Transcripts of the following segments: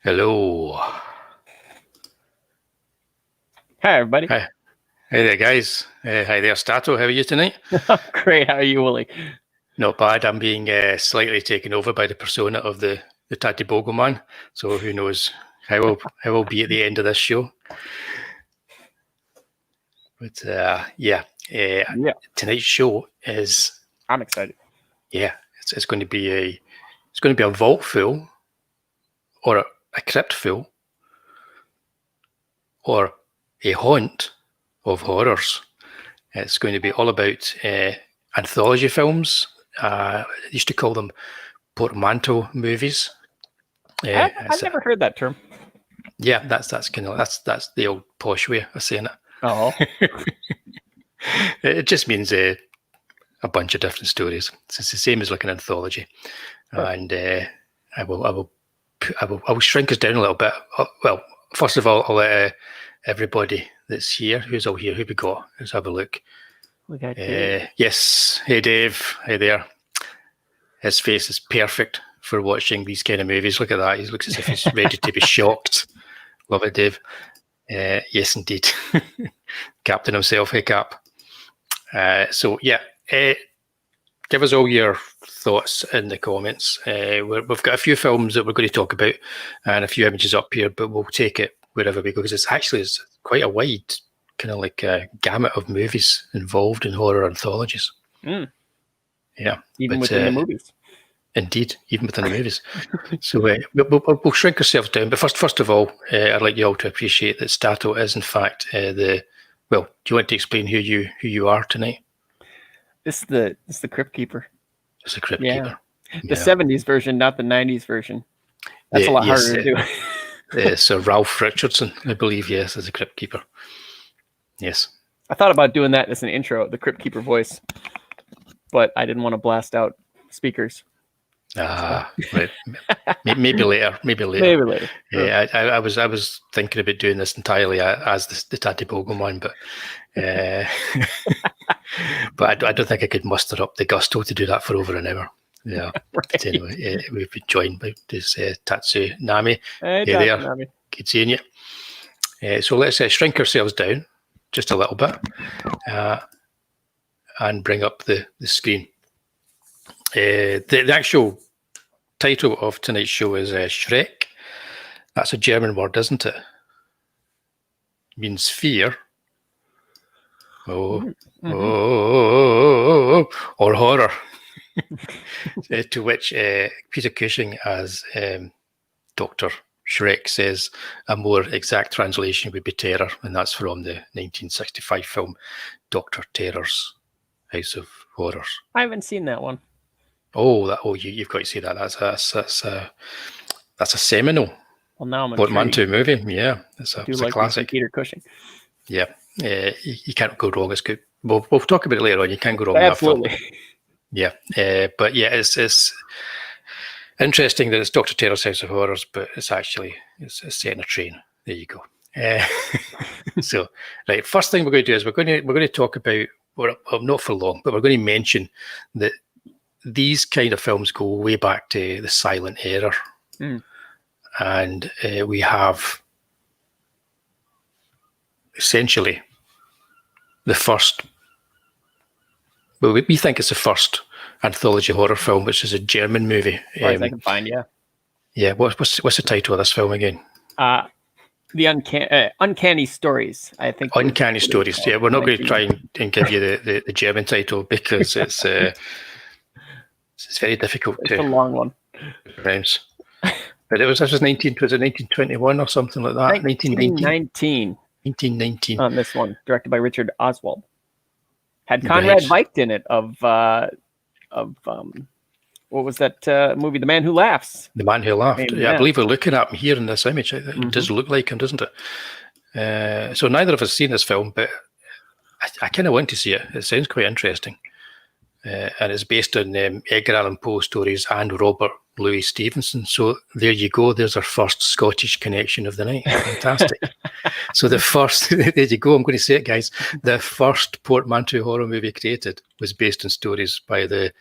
Hello. Hi, everybody. Hi. Hey there, guys. Hi there, Stato. How are you tonight? Great. How are you, Wullie? Not bad. I'm being slightly taken over by the persona of the Tatibogo man. So who knows how I'll be at the end of this show. But tonight's show is. I'm excited. Yeah, it's going to be a vault full, or a crypt full, or a haunt of horrors. It's going to be all about anthology films. I used to call them Portmanteau movies. I've never heard that term. Yeah, that's the old posh way of saying it. Oh, It just means a bunch of different stories. It's the same as like an anthology, and I will shrink us down a little bit. Well, first of all, I'll let everybody that's here, who's all here, who we got, let's have a look. We got Dave. Yes, hey Dave, hey there. His face is perfect for watching these kind of movies. Look at that. He looks as if he's ready to be shocked. Love it, Dave. Yes, indeed. Captain himself, hey Cap. Give us all your thoughts in the comments. We've got a few films that we're going to talk about and a few images up here, but we'll take it wherever we go because it's quite a wide kind of like a gamut of movies involved in horror anthologies. Mm. Yeah, even within the movies. Indeed, even within the movies. So we'll shrink ourselves down. But first of all, I'd like you all to appreciate that Stato is in fact Well, do you want to explain who you are tonight? This is the Crypt Keeper. It's the Crypt Keeper. The 70s version, not the 90s version. That's a lot harder to do. Sir Ralph Richardson, I believe, yes, as a Crypt Keeper. Yes. I thought about doing that as an intro, the Crypt Keeper voice, but I didn't want to blast out speakers. Right. Maybe later. Maybe later. Yeah, I was thinking about doing this entirely as the Tatibogo one, but but I don't think I could muster up the gusto to do that for over an hour. Yeah. Right. Anyway, we've been joined by this Tatsu Nami. Hey there. Nami. Good seeing you. So let's shrink ourselves down just a little bit and bring up the screen. The actual title of tonight's show is Schreck. That's a German word, isn't it? It means fear. Or horror. To which Peter Cushing, as Dr. Schreck, says a more exact translation would be terror, and that's from the 1965 film Dr. Terror's House of Horrors. I haven't seen that one. You've got to see that. That's a seminal. Well, now I'm Portmanteau movie. Yeah, it's a classic. Peter Cushing. Yeah, you can't go wrong. It's good. We'll talk about it later on. You can't go wrong. Absolutely. With that film. Yeah, but yeah, it's interesting that it's Dr. Terror's House of Horrors, but it's set in a train. There you go. So, right, first thing we're going to do is we're going to talk about, well, not for long, but we're going to mention that these kind of films go way back to the silent era. And we have essentially the first, well, we think it's the first anthology horror film, which is a German movie. As far as I can find, yeah. Yeah, what's the title of this film again? The Uncanny Stories, I think. Uncanny Stories, yeah. We're not going to try and give you the German title because it's very difficult to. It's a long one. Pronounce. But was 1921 or something like that? 1919. 1919. On this one, directed by Richard Oswald. Had Conrad Veidt in it of what was that movie? The Man Who Laughs. The Man Who Laughed. I believe we're looking at him here in this image. It does look like him, doesn't it? So neither of us seen this film, but I kind of want to see it. It sounds quite interesting. and it's based on Edgar Allan Poe stories and Robert Louis Stevenson. So there you go. There's our first Scottish connection of the night. Fantastic. So the first, there you go. I'm going to say it, guys. The first portmanteau horror movie created was based on stories by the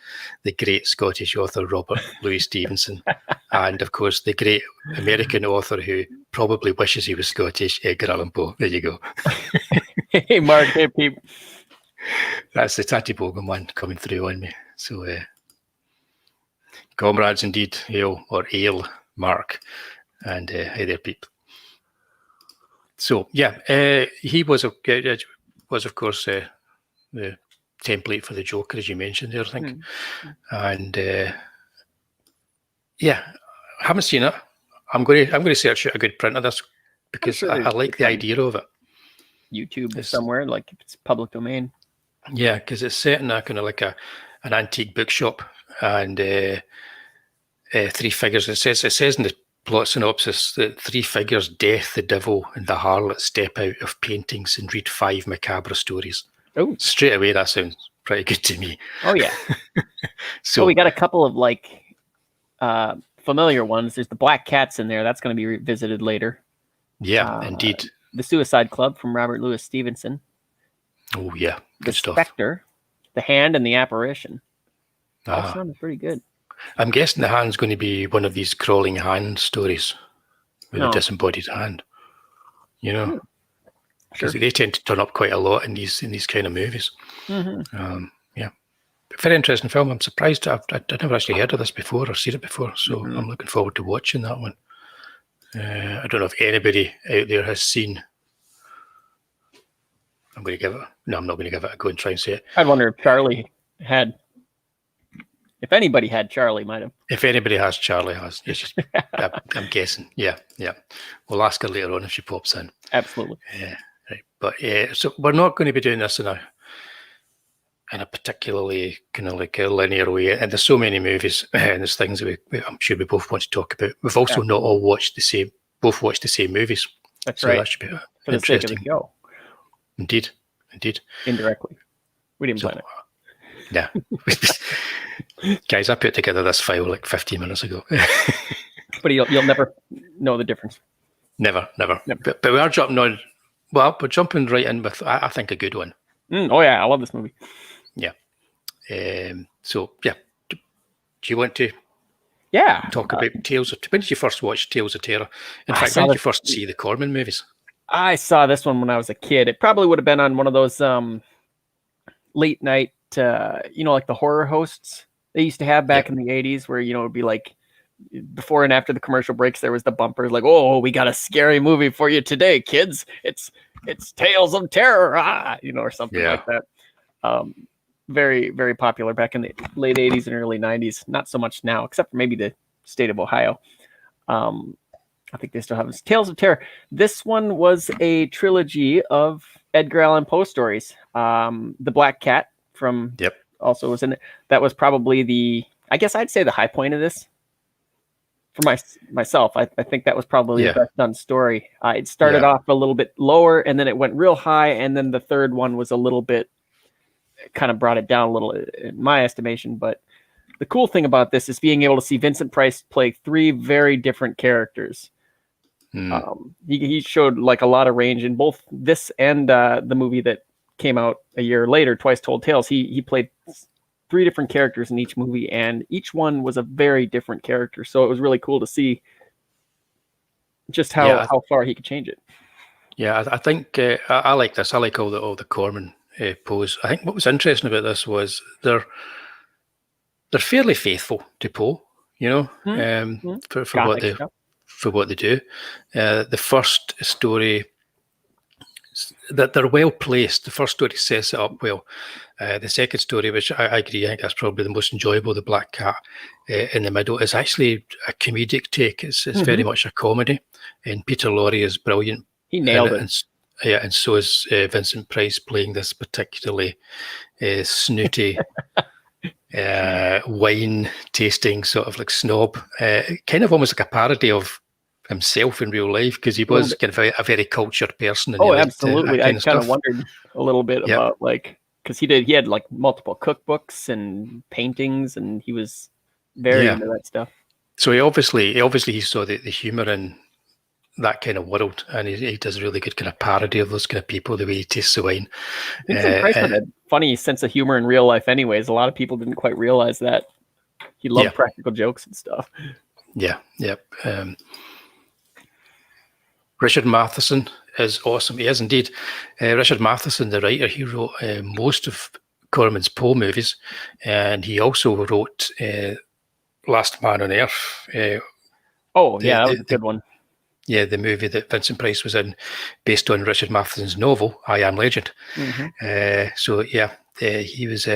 great Scottish author Robert Louis Stevenson, and of course the great American author who probably wishes he was Scottish, Edgar Allan Poe. There you go. Hey, Mark. Hey, Pete. That's the Tatty Bogan one coming through on me. So, comrades indeed, hail or ale, Mark, and hey there, Pete. So yeah, he was of course the template for the Joker, as you mentioned there, I think, and yeah, I haven't seen it. I'm going to search out a good print of this because sure I like the idea of it. YouTube somewhere, like if it's public domain. Yeah, because it's set in a kind of like an antique bookshop, and three figures. It says in the plot synopsis that three figures, Death, the Devil, and the Harlot, step out of paintings and read 5 macabre stories. Oh, straight away, that sounds pretty good to me. Oh yeah. So we got a couple of like familiar ones. There's the Black Cats in there. That's going to be revisited later. Yeah, indeed. The Suicide Club from Robert Louis Stevenson. Oh yeah, good the stuff. Spectre, The Hand, and The Apparition. That sounded pretty good. I'm guessing The Hand's going to be one of these crawling hand stories with a disembodied hand. You know, because they tend to turn up quite a lot in these kind of movies. Mm-hmm. Yeah, very interesting film. I'm surprised I'd never actually heard of this before or seen it before, so I'm looking forward to watching that one. I don't know if anybody out there has seen. I'm going to give it. No, I'm not going to give it a go and try and say it. I wonder if Charlie had. If anybody had, Charlie might have. If anybody has, Charlie has. It's just, I'm guessing. Yeah. We'll ask her later on if she pops in. Absolutely. Yeah, right. But so we're not going to be doing this in a particularly kind of like a linear way. And there's so many movies and there's things that I'm sure we both want to talk about. We've also not all watched the same movies. That's so right. That should be for the sake of the show. Indeed. Indirectly. We didn't plan it. Yeah. Guys, I put together this file like 15 minutes ago. But you'll never know the difference. Never. But we are jumping on. Well, we're jumping right in with, I think, a good one. Oh yeah, I love this movie. Yeah. So yeah, do you want to? Yeah. Talk about Tales of. When did you first watch Tales of Terror? In fact, when did you first see the Corman movies? I saw this one when I was a kid. It probably would have been on one of those late night, like the horror hosts they used to have back in the 80s, where it would be like before and after the commercial breaks, there was the bumpers like, "Oh, we got a scary movie for you today, kids. It's Tales of Terror," or something like that. Very, very popular back in the late 80s and early 90s. Not so much now, except for maybe the state of Ohio. I think they still have this. Tales of Terror. This one was a trilogy of Edgar Allan Poe stories. The Black Cat from also was in it. That was probably I guess I'd say the high point of this. For myself, I think that was probably the best done story. It started off a little bit lower, and then it went real high, and then the third one was a little bit, kind of brought it down a little in my estimation. But the cool thing about this is being able to see Vincent Price play 3 very different characters. He showed like a lot of range in both this and the movie that came out a year later, Twice Told Tales. He played 3 different characters in each movie, and each one was a very different character. So it was really cool to see just how far he could change it. Yeah, I think I like this. I like all the Corman Poes. I think what was interesting about this was they're fairly faithful to Poe, for what they do. The first story that they're well placed. The first story sets it up well. The second story, which I agree, I think that's probably the most enjoyable, The Black Cat, in the middle, is actually a comedic take. It's very much a comedy, and Peter Lorre is brilliant. He nailed it. And so is Vincent Price playing this particularly snooty, wine tasting sort of like snob, kind of almost like a parody of himself in real life, because he was kind of a very cultured person. And absolutely. I kind of wondered a little bit about like because he had like multiple cookbooks and paintings, and he was very into that stuff. So he obviously saw the humor in that kind of world, and he does a really good kind of parody of those kind of people, the way he tastes the wine. Vincent Price had a funny sense of humor in real life anyways. A lot of people didn't quite realize that. He loved practical jokes and stuff. Yeah. Richard Matheson is awesome. He is indeed. Richard Matheson, the writer, he wrote most of Corman's Poe movies, and he also wrote Last Man on Earth. That was a good one. Yeah, the movie that Vincent Price was in, based on Richard Matheson's novel, I Am Legend. He was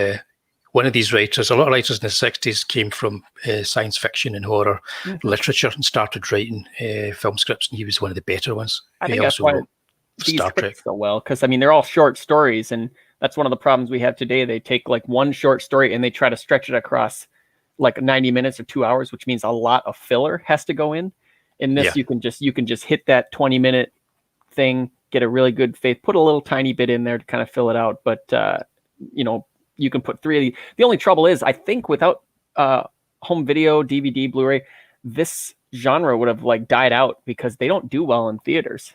one of these writers. A lot of writers in the 60s came from science fiction and horror literature and started writing film scripts, and he was one of the better ones. I think that's why these fit so well, because, I mean, they're all short stories, and that's one of the problems we have today. They take like one short story and they try to stretch it across like 90 minutes or 2 hours, which means a lot of filler has to go in. In this, you can just hit that 20-minute thing, get a really good faith, put a little tiny bit in there to kind of fill it out. But you can put 3 of the only trouble is, I think without home video, DVD, Blu-ray, this genre would have like died out because they don't do well in theaters.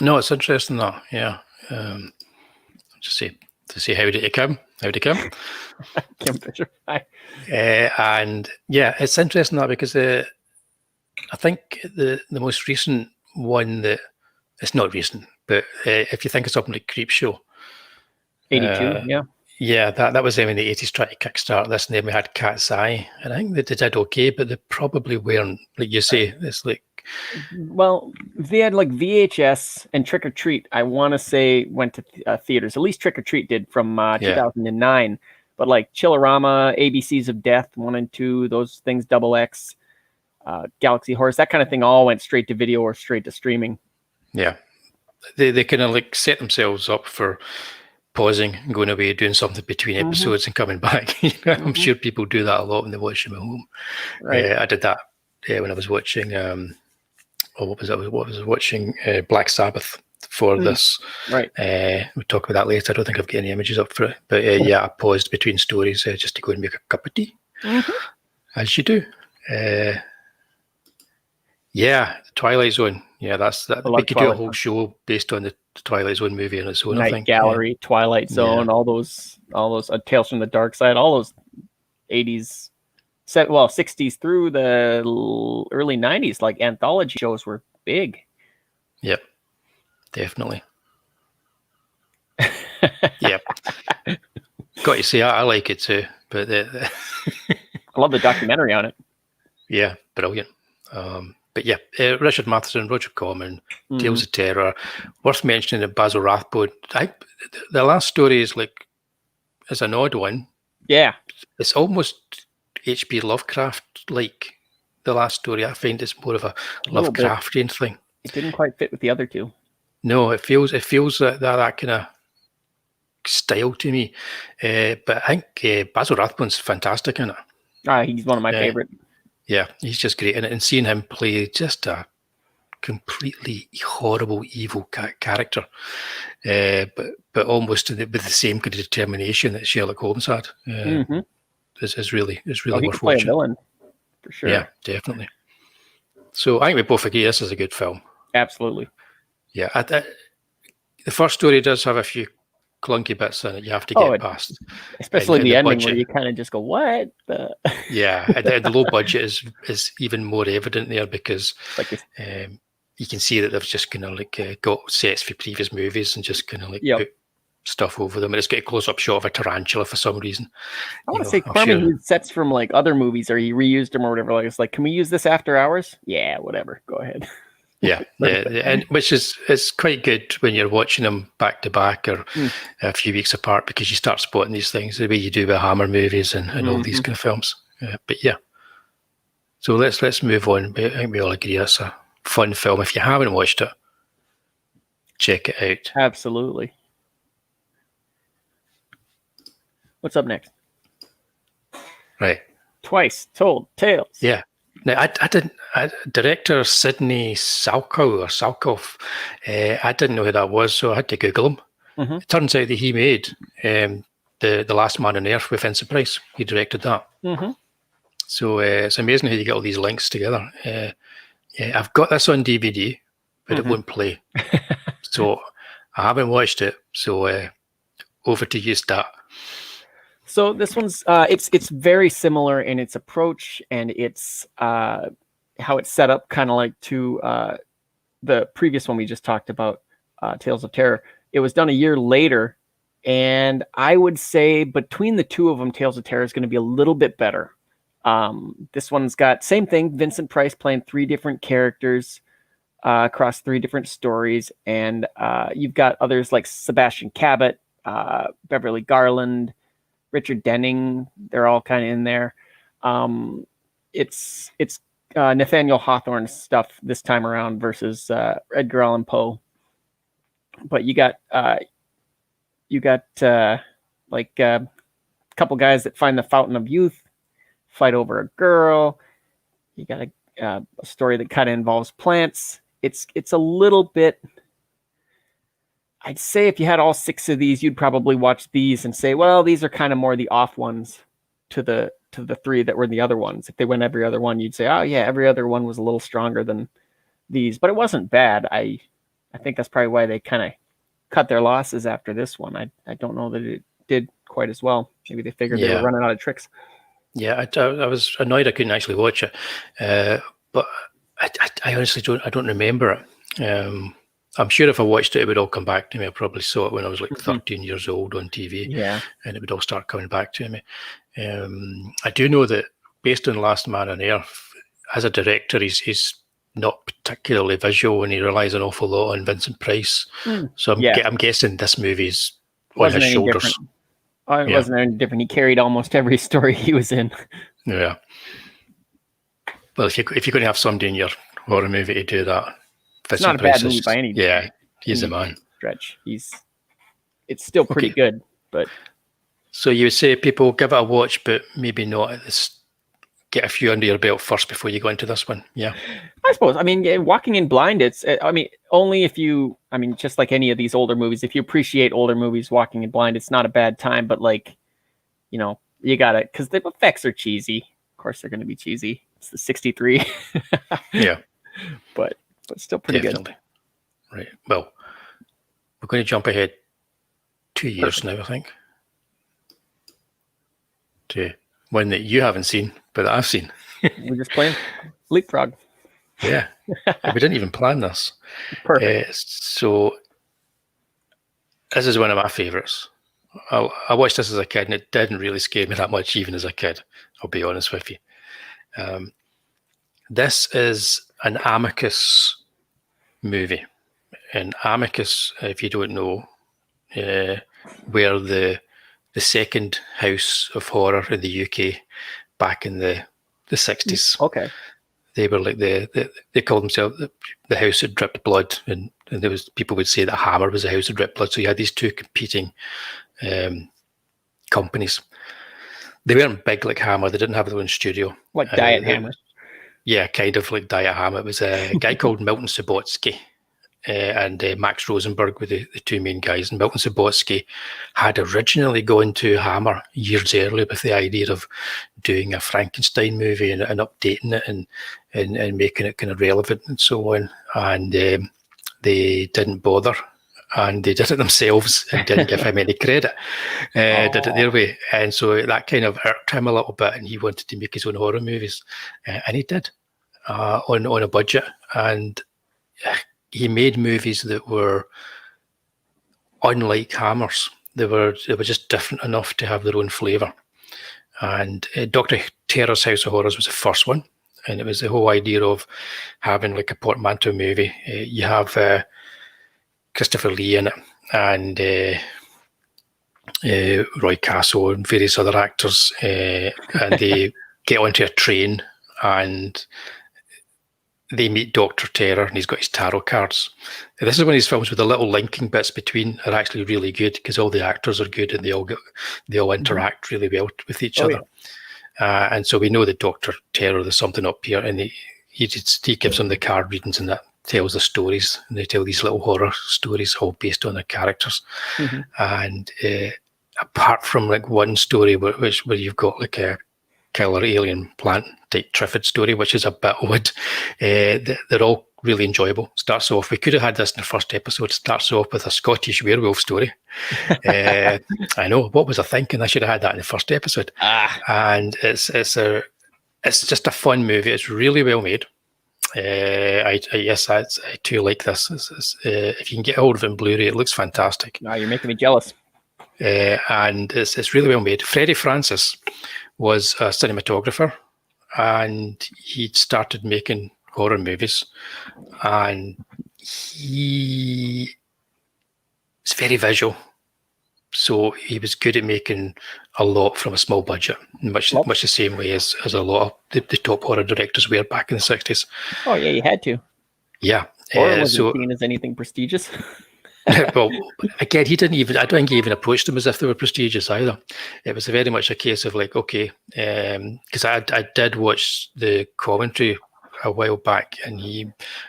No, it's interesting though. Yeah. Just see how did it come? Kim Fisher. And yeah, it's interesting that because I think the most recent one that it's not recent, but if you think of something like Creepshow, 82, that was them in the 80s trying to kickstart this, and then we had Cat's Eye, and I think they did okay, but they probably weren't, like you say, it's like. Well, they had like VHS and Trick or Treat, I want to say, went to theaters. At least Trick or Treat did from 2009. But like Chillerama, ABCs of Death 1 and 2, those things, Double X, Galaxy Horse, that kind of thing all went straight to video or straight to streaming. Yeah. They kind of like set themselves up for pausing and going away, doing something between episodes and coming back. I'm sure people do that a lot when they watch them at home. Right. I did that when I was watching what was I watching Black Sabbath for this. Right. We'll talk about that later. I don't think I've got any images up for it. But I paused between stories just to go and make a cup of tea. As you do. The Twilight Zone. Yeah, we could do a whole show based on the Twilight Zone movie on its own. Night Gallery, Twilight Zone, all those Tales from the Dark Side, all those 80s, 60s through the early 90s, like anthology shows were big. Yep, definitely. Yep. Got to say, I like it too. But I love the documentary on it. Yeah, brilliant. But yeah, Richard Matheson, Roger Corman, Tales of Terror. Worth mentioning that Basil Rathbone. The last story is an odd one. Yeah, it's almost H.P. Lovecraft like the last story. I find it's more of a Lovecraftian thing. It didn't quite fit with the other two. No, it feels that kind of style to me. But I think Basil Rathbone's fantastic in it. He's one of my favorite. Yeah, he's just great in it, and seeing him play just a completely horrible, evil character, but almost with the same kind of determination that Sherlock Holmes had, is really worth watching. Play a villain, for sure. Yeah, definitely. So I think we both agree this is a good film. Absolutely. Yeah, the first story does have a few clunky bits in it you have to get past, especially the ending budget, where you kind of just go, what yeah, the low budget is even more evident there because you can see that they've just kind of got sets for previous movies and just kind of put stuff over them, and it's got a close-up shot of a tarantula for some reason. I want to say Corman used sets from like other movies, or he reused them or whatever. It's like, can we use this after hours? Yeah, whatever, go ahead. Yeah, and which is quite good when you're watching them back to back or a few weeks apart, because you start spotting these things the way you do with Hammer movies and all these kind of films. But yeah, so let's move on. I think we all agree that's a fun film. If you haven't watched it, check it out. Absolutely. What's up next? Right. Twice Told Tales. Yeah. Now, I didn't. Director Sidney Salkow, I didn't know who that was, so I had to Google him. Mhm. It turns out that he made the Last Man on Earth with Vincent Price. He directed that. Mhm. So it's amazing how you get all these links together. Yeah, I've got this on DVD, but it won't play. So I haven't watched it. So over to you, Stat. So this one's it's very similar in its approach and its how it's set up, kind of like to the previous one we just talked about, Tales of Terror. It was done a year later, and I would say between the two of them, Tales of Terror is going to be a little bit better. This one's got same thing, Vincent Price playing 3 different characters across 3 different stories, and you've got others like Sebastian Cabot, Beverly Garland, Richard Denning. They're all kind of in there. It's Nathaniel Hawthorne's stuff this time around versus Edgar Allan Poe. But you got like a couple guys that find the fountain of youth, fight over a girl. You got a story that kind of involves plants. It's a little bit. I'd say if you had all 6 of these, you'd probably watch these and say, well, these are kind of more the off ones to the 3 that were the other ones. If they went every other one, you'd say, oh yeah, every other one was a little stronger than these, but it wasn't bad. I think that's probably why they kind of cut their losses after this one. I don't know that it did quite as well. Maybe they figured they were running out of tricks. Yeah, I was annoyed I couldn't actually watch it, but I honestly don't remember it. I'm sure if I watched it, it would all come back to me. I probably saw it when I was like 13 years old on TV, and it would all start coming back to me. I do know that based on Last Man on Earth, as a director, he's not particularly visual, and he relies an awful lot on Vincent Price. So I'm guessing this movie's on his shoulders. Different. It wasn't any different. He carried almost every story he was in. Yeah. Well, if you're going to have somebody in your horror movie to do that, it's not a bad movie by any means. Yeah, he's a man. Stretch. It's still pretty good, but. So you would say people give it a watch, but maybe not at this. Get a few under your belt first before you go into this one. Yeah, I suppose. I mean, Walking in Blind. Only if you. I mean, just like any of these older movies, if you appreciate older movies, Walking in Blind, it's not a bad time. But like, you got it because the effects are cheesy. Of course, they're going to be cheesy. It's the '63. Yeah, but still pretty good. Right. Well, we're going to jump ahead 2 years now, I think, to one that you haven't seen, but that I've seen. We're just playing leapfrog. Yeah. We didn't even plan this. Perfect. So this is one of my favorites. I watched this as a kid, and it didn't really scare me that much, even as a kid. I'll be honest with you. This is an Amicus movie. And Amicus, if you don't know, were the second house of horror in the UK back in the 60s. Okay. They were like they called themselves the house that dripped blood, and there was people would say that Hammer was the house that dripped blood. So you had these 2 competing companies. They weren't big like Hammer. They didn't have their own studio. Like Diet Hammer. Yeah, kind of like Diet Hammer. It was a guy called Milton Subotsky and Max Rosenberg were the 2 main guys. And Milton Subotsky had originally gone to Hammer years earlier with the idea of doing a Frankenstein movie and updating it and making it kind of relevant and so on. And they didn't bother. And they did it themselves and didn't give him any credit. Did it their way. And so that kind of irked him a little bit, and he wanted to make his own horror movies. And he did on a budget. And he made movies that were unlike Hammer's. They were just different enough to have their own flavour. And Dr. Terror's House of Horrors was the first one. And it was the whole idea of having like a portmanteau movie. You have Christopher Lee in it, and Roy Castle and various other actors, and they get onto a train and they meet Dr. Terror, and he's got his tarot cards. And this is one of these films where the little linking bits between are actually really good because all the actors are good and they all interact really well with each other. Yeah. And so we know that Dr. Terror, there's something up here, and he gives them the card readings and that tells the stories, and they tell these little horror stories all based on their characters. And apart from like one story where you've got like a killer alien plant type Triffid story, which is a bit odd, they're all really enjoyable. Starts off, we could have had this in the first episode, starts off with a Scottish werewolf story. I know, what was I thinking? I should have had that in the first episode. And it's just a fun movie. It's really well made. I too like this. If you can get hold of it in Blu-ray, it looks fantastic. Now you're making me jealous. And it's really well made. Freddie Francis was a cinematographer, and he'd started making horror movies, and he is very visual. So he was good at making a lot from a small budget, much the same way as a lot of the top horror directors were back in the 60s. Oh yeah, you had to. Yeah. Horror wasn't seen as anything prestigious. Well, again, I don't think he even approached them as if they were prestigious either. It was very much a case of like, okay, because I did watch the commentary a while back, and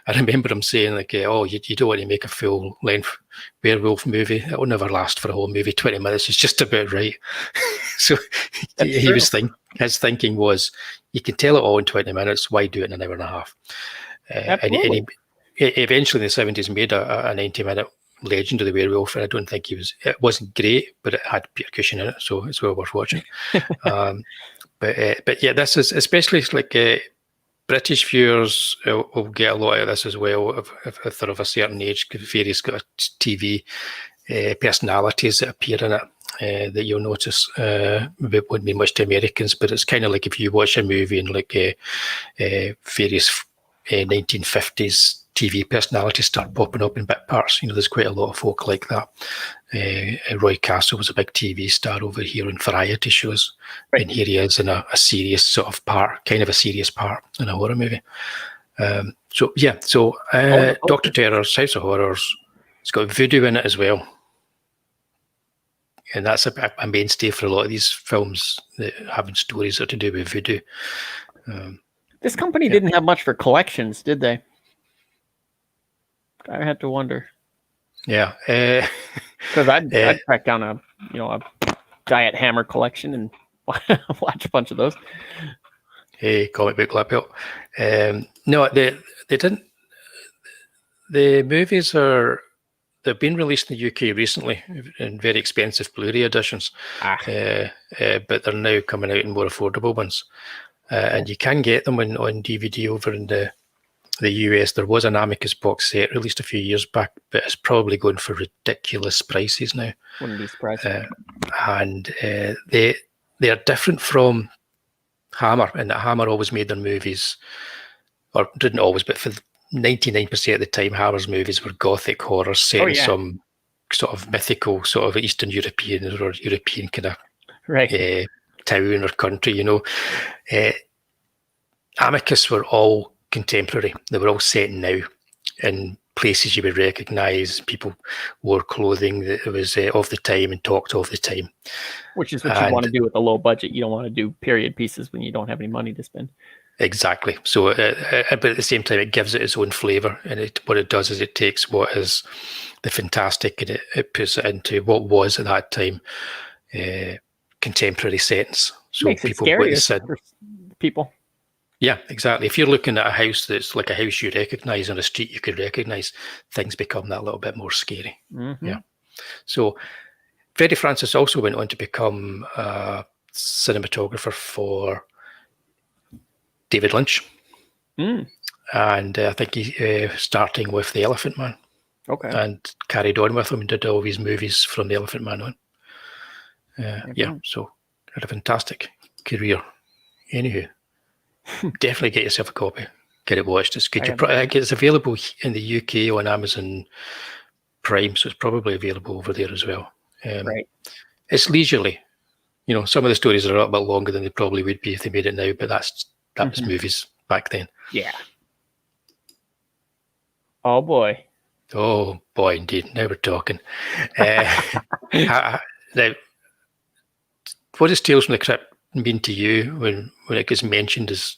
I remember him saying like, oh, you don't want to make a full length werewolf movie. It will never last for a whole movie. 20 minutes is just about right. So his thinking was, you can tell it all in 20 minutes. Why do it in an hour and a half? And he eventually in the 70s made a 90-minute Legend of the Werewolf, and I don't think it wasn't great, but it had Peter Cushing in it, so it's well worth watching. But yeah, this is especially like British viewers will get a lot out of this as well if they're of a certain age. Various TV personalities that appear in it that you'll notice wouldn't be much to Americans, but it's kind of like if you watch a movie and like various 1950s TV personalities start popping up in bit parts. There's quite a lot of folk like that. Roy Castle was a big TV star over here in variety shows, right. And here he is in a serious sort of part, kind of a serious part in a horror movie. Dr. Terror's House of Horrors, it's got voodoo in it as well. And that's a mainstay for a lot of these films, that having stories that are to do with voodoo. This company didn't have much for collections, did they? I had to wonder. Yeah, because I'd track down a Giant Hammer collection and watch a bunch of those. Hey, comic book lab belt. No, they didn't. The movies they've been released in the UK recently in very expensive Blu-ray editions, but they're now coming out in more affordable ones, and you can get them on DVD over in the US. There was an Amicus box set released a few years back, but it's probably going for ridiculous prices now. Wouldn't be surprised. And they are different from Hammer, in that Hammer always made their movies, or didn't always, but for 99% of the time, Hammer's movies were gothic horror set in some sort of mythical, sort of Eastern European or European kind of town or country. Amicus were all contemporary. They were all set now in places you would recognise. People wore clothing that was of the time and talked of the time. Which is what you want to do with a low budget. You don't want to do period pieces when you don't have any money to spend. Exactly. So, but at the same time, it gives it its own flavour. And what it does is it takes what is the fantastic and it puts it into what was at that time contemporary settings. So makes it scarier for people. Yeah, exactly. If you're looking at a house that's like a house you recognise on a street you could recognise, things become that little bit more scary. Mm-hmm. Yeah. So Freddie Francis also went on to become a cinematographer for David Lynch. And I think he starting with The Elephant Man. Okay. And carried on with him and did all these movies from The Elephant Man on. So had a fantastic career. Anywho. Definitely get yourself a copy. Get it watched. It's good. It's available in the UK on Amazon Prime, so it's probably available over there as well. Right. It's leisurely. Some of the stories are a little bit longer than they probably would be if they made it now, but that was movies back then. Yeah. Oh boy, indeed. Now we're talking. Now, what does Tales from the Crypt mean to you when it gets mentioned as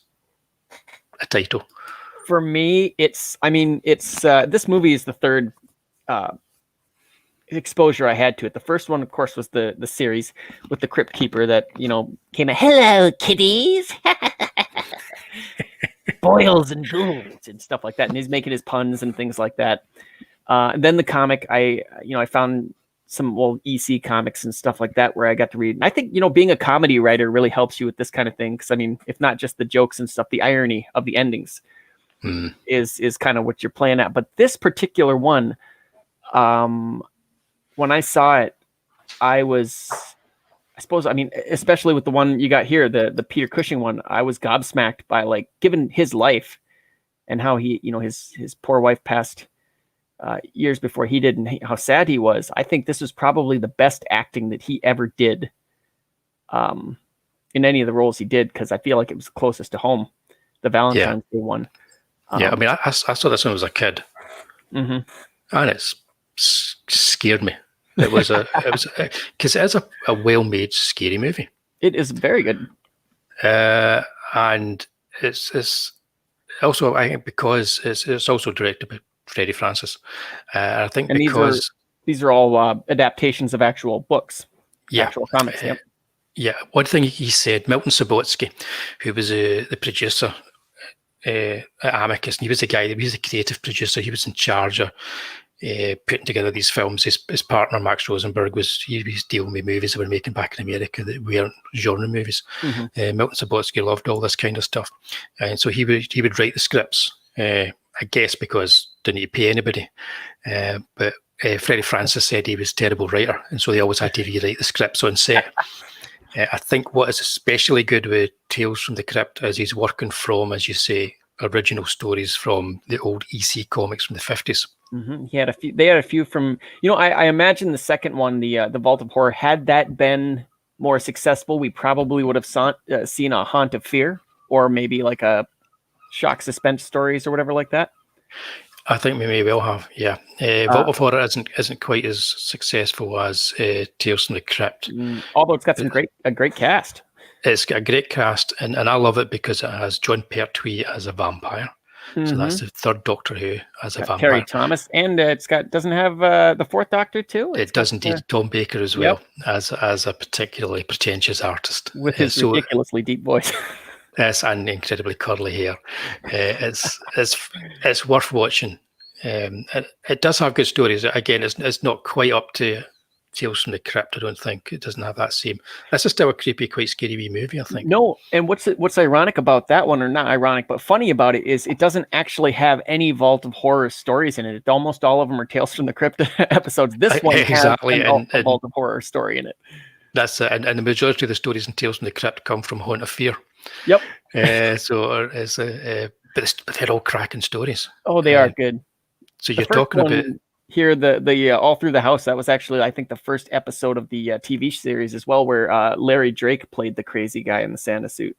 a title? For me, it's this movie is the third exposure I had to it. The first one, of course, was the series with the Crypt Keeper that, came a hello kitties, boils and ghouls and stuff like that. And he's making his puns and things like that. And then the comic, I found some old EC comics and stuff like that where I got to read. And I think, being a comedy writer really helps you with this kind of thing. Because, if not just the jokes and stuff, the irony of the endings is kind of what you're playing at. But this particular one, when I saw it, especially with the one you got here, the Peter Cushing one, I was gobsmacked by, given his life and how he, his poor wife passed years before he did, and how sad he was. I think this was probably the best acting that he ever did in any of the roles he did, because I feel like it was closest to home, the Valentine's Day one. I saw this when I was a kid, and it scared me. It was because it is a well-made scary movie. It is very good, and it's also, I think, because it's also directed by Freddie Francis. I think and because these are all adaptations of actual books, actual comics. Yeah, one thing he said, Milton Subotsky, who was the producer at Amicus, and he was the guy, he was the creative producer, he was in charge of putting together these films. His partner, Max Rosenberg, was dealing with movies that were making back in America that weren't genre movies. Milton Subotsky loved all this kind of stuff. And so he would write the scripts, I guess because didn't need to pay anybody. But Freddie Francis said he was a terrible writer, and so they always had to rewrite the scripts on set. I think what is especially good with Tales from the Crypt is he's working from, as you say, original stories from the old EC comics from the 50s. He had a few. They had a few from. I imagine the second one, the Vault of Horror, had that been more successful, we probably would have seen a Haunt of Fear, or maybe like a Shock Suspense Stories or whatever like that. I think we may well have. Yeah, Vault of Horror isn't quite as successful as Tales from the Crypt. Although it's got a great cast. It's got a great cast, and I love it because it has John Pertwee as a vampire. So that's the third Doctor Who as a vampire. Terry Thomas, and doesn't have the fourth Doctor too. It does indeed. Tom Baker as well, as a particularly pretentious artist with his ridiculously deep voice. Yes, and incredibly curly hair. It's worth watching. It does have good stories. Again, it's not quite up to Tales from the Crypt. I don't think it doesn't have that same. This is still a creepy, quite scary wee movie, I think. No, and what's ironic about that one, or not ironic, but funny about it, is it doesn't actually have any Vault of Horror stories in it. Almost all of them are Tales from the Crypt episodes. This one has a Vault of Horror story in it. That's it, and the majority of the stories in Tales from the Crypt come from Haunt of Fear. Yep. But they're all cracking stories. Oh, they are good. So you're talking about here the All Through the House. That was actually, I think, the first episode of the TV series as well, where Larry Drake played the crazy guy in the Santa suit.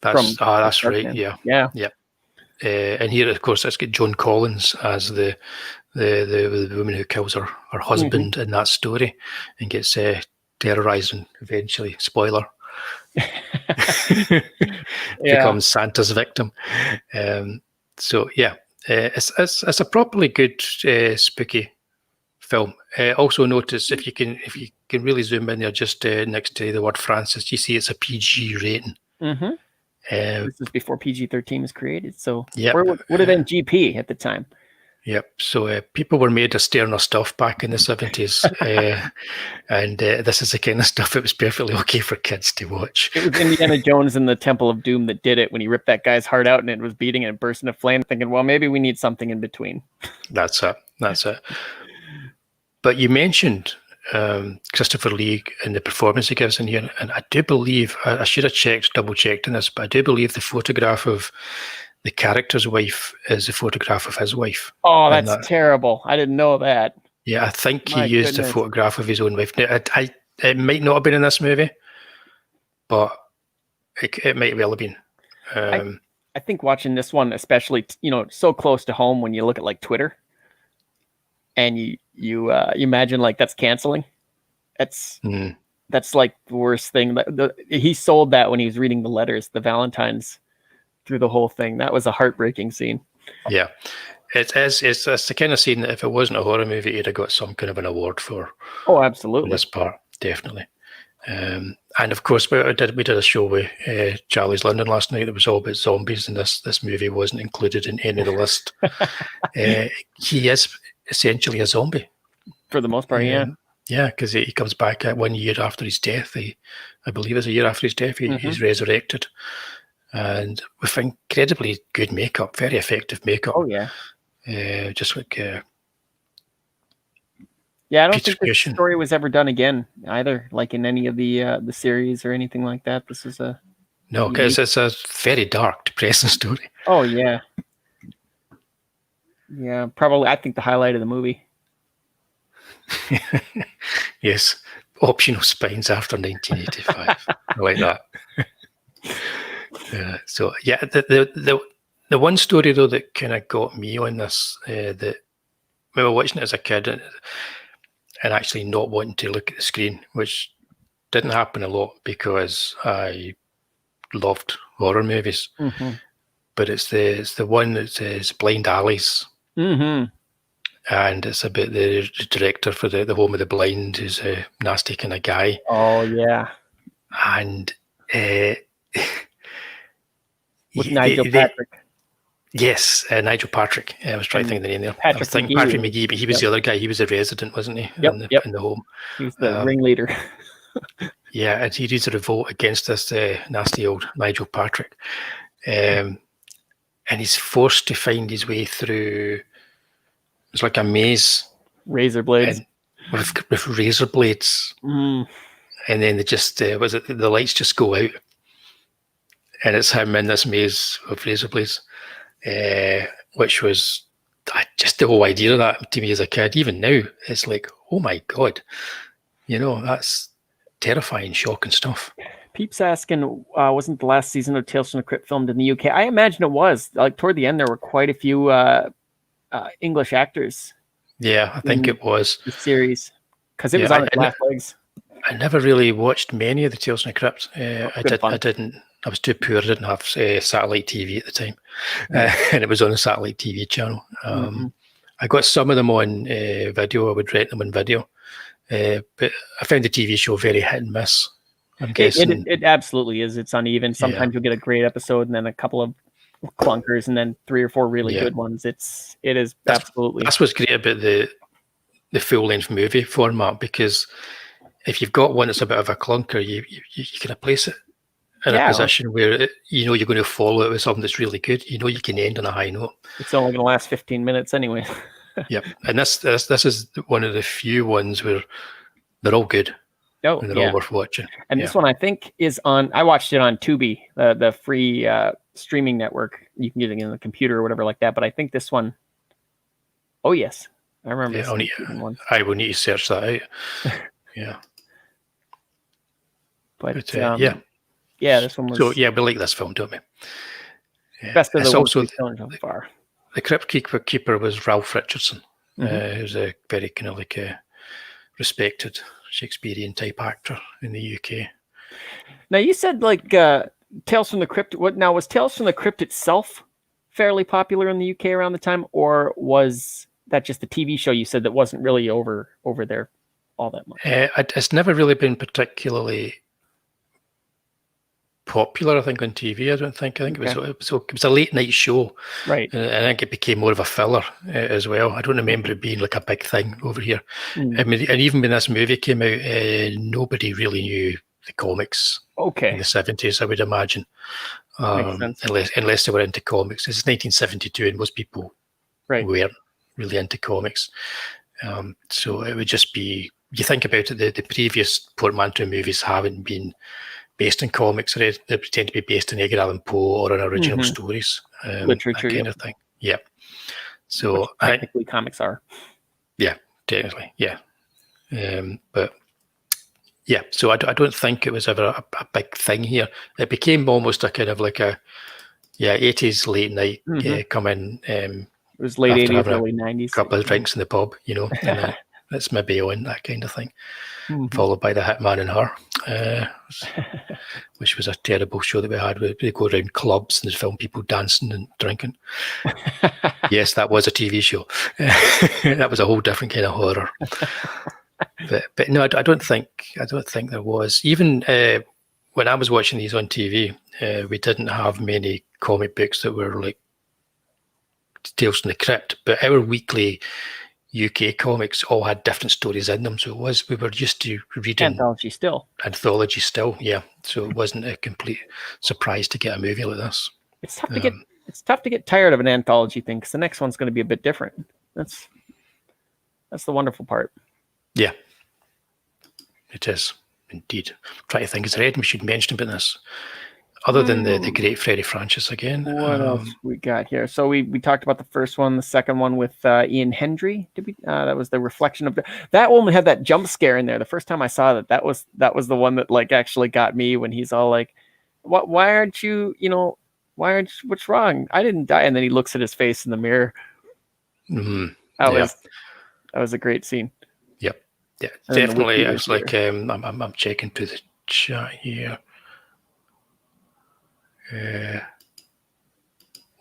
That's right. Yeah. And here, of course, it's got Joan Collins as the woman who kills her husband in that story and gets terrorized and eventually, spoiler, becomes Santa's victim. It's a properly good spooky film. Also notice if you can really zoom in there, just next to the word Francis, you see it's a PG rating. This is before PG-13 was created, so where would have been GP at the time? Yep. So people were made of sterner stuff back in the 70s, and this is the kind of stuff that was perfectly okay for kids to watch. It was Indiana Jones and the Temple of Doom that did it, when he ripped that guy's heart out and it was beating and it burst into flame, thinking, well, maybe we need something in between. That's it. But you mentioned Christopher Lee and the performance he gives in here, and I do believe, I should have double checked on this, but I do believe the photograph of the character's wife is a photograph of his wife. Oh, that's terrible. I didn't know that. Yeah, I think he used a photograph of his own wife. Now, it might not have been in this movie, but it might well have been. I think watching this one, especially, so close to home, when you look at like Twitter, and you imagine like that's canceling. That's like the worst thing. He sold that when he was reading the letters, the Valentine's through the whole thing. That was a heartbreaking scene. Yeah. It's the kind of scene that if it wasn't a horror movie, it'd have got some kind of an award for. Oh, absolutely. This part, definitely. And of course, we did a show with Charlie's London last night that was all about zombies, and this movie wasn't included in any of the list. He is essentially a zombie. For the most part, yeah. Yeah, because he comes back 1 year after his death. I believe it's a year after his death, he's resurrected. And with incredibly good makeup, very effective makeup. Oh, yeah. Just like... yeah, I don't think this story was ever done again either, like in any of the series or anything like that. This is a... No, because it's a very dark, depressing story. Oh, yeah. Yeah, probably, I think, the highlight of the movie. Yes, optional spines after 1985. I like that. So yeah, the one story though that kind of got me on this, that we were watching it as a kid and actually not wanting to look at the screen, which didn't happen a lot because I loved horror movies. But it's the one that says Blind Alleys. And it's about the director for the Home of the Blind, who's a nasty kind of guy. Oh, yeah. And with Nigel Patrick. Yes, Nigel Patrick. I was trying to think of the name there. I was thinking Patrick McGee, but he was the other guy. He was a resident, wasn't he? In the home. He was the ringleader. Yeah, and he leads a revolt against this nasty old Nigel Patrick. And he's forced to find his way through... It's like a maze. Razor blades. With razor blades. And then they just, the lights just go out. And it's him in this maze of razor blades. Which was, just the whole idea of that to me as a kid, even now, it's like, oh my God. That's terrifying, shocking stuff. Peeps asking, wasn't the last season of Tales from the Crypt filmed in the UK? I imagine it was. Like, toward the end, there were quite a few... English actors. Yeah, I think it was the series because it was on its last legs. I never really watched many of the Tales from the Crypt. I didn't. I was too poor. I didn't have satellite TV at the time, and it was on a satellite TV channel. I got some of them on video. I would rent them on video, but I found the TV show very hit and miss. I'm guessing it absolutely is. It's uneven. Sometimes you'll get a great episode, and then a couple of clunkers, and then 3 or 4 really good ones. It is absolutely. That's what's great about the full length movie format, because if you've got one that's a bit of a clunker, you can place it in a position where you're going to follow it with something that's really good. You can end on a high note. It's only going to last 15 minutes anyway. Yep, and this is one of the few ones where they're all good. Oh, and they're all worth watching. And this one I think is on. I watched it on Tubi, the free streaming network. You can get it in the computer or whatever like that. But I think this one. Oh yes, I remember. Yeah, I will need to search that out. Yeah. But this one was. So we like this film, don't we? Yeah. Best of the worst we've done so far. The Crypt Keeper was Ralph Richardson, who's a very kind of like a respected Shakespearean type actor in the UK. Now you said like Tales from the Crypt. Was Tales from the Crypt itself fairly popular in the UK around the time, or was that just the TV show you said that wasn't really over there all that much? It's never really been particularly popular, I think, on TV. I think it was a late night show, right? And I think it became more of a filler as well. I don't remember it being like a big thing over here. I mean, and even when this movie came out, nobody really knew the comics. Okay. In the 70s, I would imagine, unless they were into comics. It's 1972, and most people weren't really into comics. So it would just be, you think about it, the previous Portmanteau movies haven't been based in comics, or they tend to be based in Edgar Allan Poe or in original stories, literature, that kind of thing. Yeah. So which technically, comics are. Yeah, technically, yeah. But yeah, so I don't think it was ever a big thing here. It became almost a kind of like a 80s late night come in. It was late 80s, early 90s. A couple of drinks in the pub, and It's maybe on, that kind of thing. Mhm. Followed by The Hitman and Her, which was a terrible show that we had, where they go around clubs and they film people dancing and drinking. Yes, that was a TV show. That was a whole different kind of horror. But no, I don't think there was. Even when I was watching these on TV, we didn't have many comic books that were like Tales from the Crypt, but our weekly UK comics all had different stories in them. So we were used to reading Anthology still. Yeah. So it wasn't a complete surprise to get a movie like this. It's tough to get tired of an anthology thing, because the next one's going to be a bit different. That's the wonderful part. Yeah, it is indeed. I'm trying to think, is there anything we should mention about this, other than the great Freddy Francis again? What else we got here? So we talked about the first one, the second one with Ian Hendry. Did we? That was the reflection of that one. Had that jump scare in there. The first time I saw that was the one that like actually got me, when he's all like, "What? Why aren't you? What's wrong? I didn't die." And then he looks at his face in the mirror. Mm-hmm. That was a great scene. Yep. Yeah, definitely. It's like I'm checking through the chat here.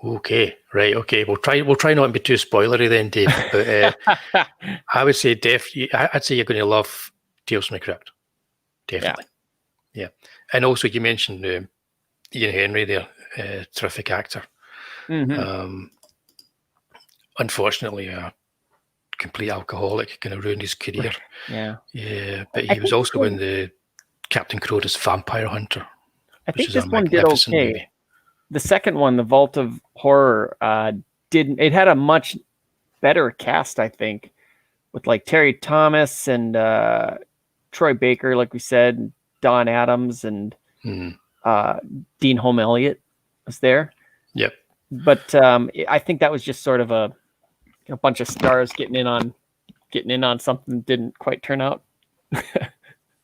Okay, right. Okay, we'll try not to be too spoilery then, Dave. But I would say I'd say you're going to love Tales from the Crypt. Definitely. Yeah. And also, you mentioned Ian Henry there, terrific actor. Mm-hmm. Unfortunately, a complete alcoholic, kind of ruined his career. Yeah. Yeah, but he was also in the Captain Crotus Vampire Hunter. I think this one did okay. Movie. The second one, The Vault of Horror, didn't. It had a much better cast, I think, with like Terry Thomas and Troy Baker, like we said, Don Adams, and Dean Holm Elliott was there. Yep. But I think that was just sort of a bunch of stars getting in on something that didn't quite turn out.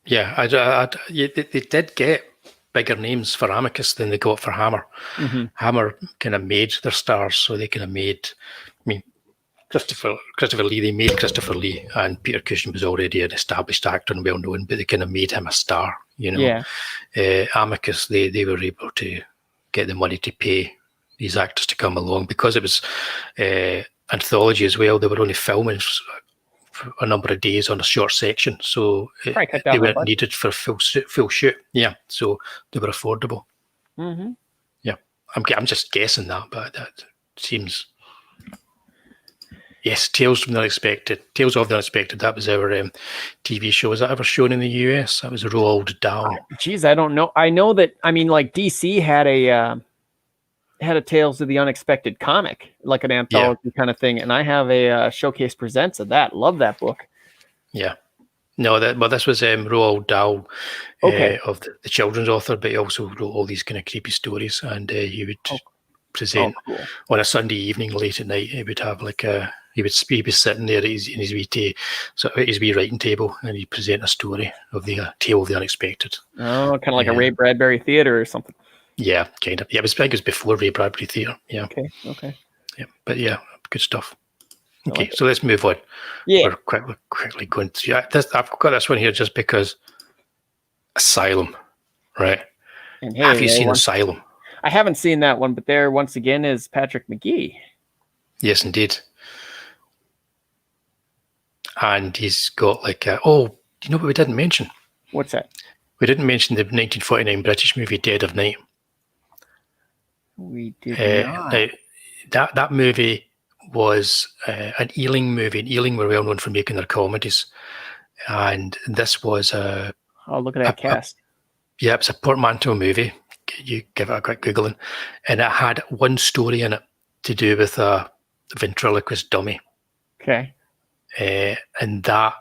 Yeah, they did get bigger names for Amicus than they got for Hammer. Mm-hmm. Hammer kind of made their stars, so they kind of made. I mean, Christopher Lee. They made Christopher Lee, and Peter Cushing was already an established actor and well known, but they kind of made him a star. Yeah. Amicus, they were able to get the money to pay these actors to come along, because it was anthology as well. They were only filming for a number of days on a short section, so they weren't needed for full shoot. Yeah, so they were affordable. Mm-hmm. Yeah, I'm just guessing that, but that seems. Yes, Tales of the Unexpected. That was our TV show. Was that ever shown in the US? That was Roald Dahl. Geez, I don't know. I know that. I mean, like DC had a Tales of the Unexpected comic, like an anthology kind of thing, and I have a Showcase Presents of that. Love that book. Yeah. No, this was Roald Dahl, of the children's author, but he also wrote all these kind of creepy stories, and he would present on a Sunday evening late at night. He would have like he would be sitting there in his wee writing table, and he'd present a story of the Tale of the Unexpected. Oh, kind of like a Ray Bradbury Theater or something. Yeah, kind of. Yeah, I think it was before Ray Bradbury Theatre. Yeah. Okay. Yeah, but yeah, good stuff. Okay, so let's move on. Yeah. We're quickly going through. I've got this one here just because Asylum, right? And hey, have you seen Asylum? I haven't seen that one, but there once again is Patrick McGee. Yes, indeed. And he's got like do you know what we didn't mention? What's that? We didn't mention the 1949 British movie Dead of Night. We did not. That movie was an Ealing movie. And Ealing were well known for making their comedies, and this was a. Oh, look at that cast! It's a portmanteau movie. You give it a quick googling, and it had one story in it to do with a ventriloquist dummy. Okay. And that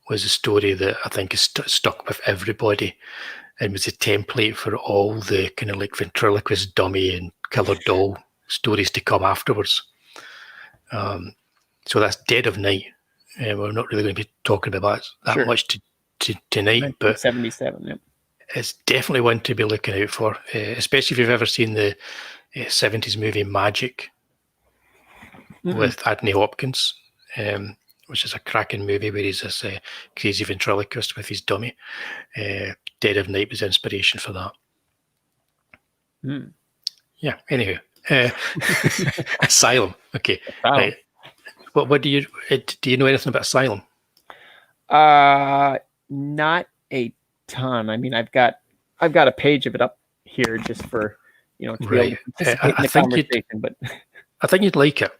was a story that I think is stuck with everybody, and was a template for all the kind of like ventriloquist dummy and killer doll stories to come afterwards. So that's Dead of Night. We're not really going to be talking about that much tonight, but 77. Yep. It's definitely one to be looking out for, especially if you've ever seen the 70s movie Magic with Anthony Hopkins, which is a cracking movie where he's this crazy ventriloquist with his dummy. Dead of Night was the inspiration for that. Yeah, anywho. Asylum. Okay. Asylum. Right. What do you know anything about Asylum? Not a ton. I mean, I've got a page of it up here just for to be able to participate in the conversation. But I think you'd like it.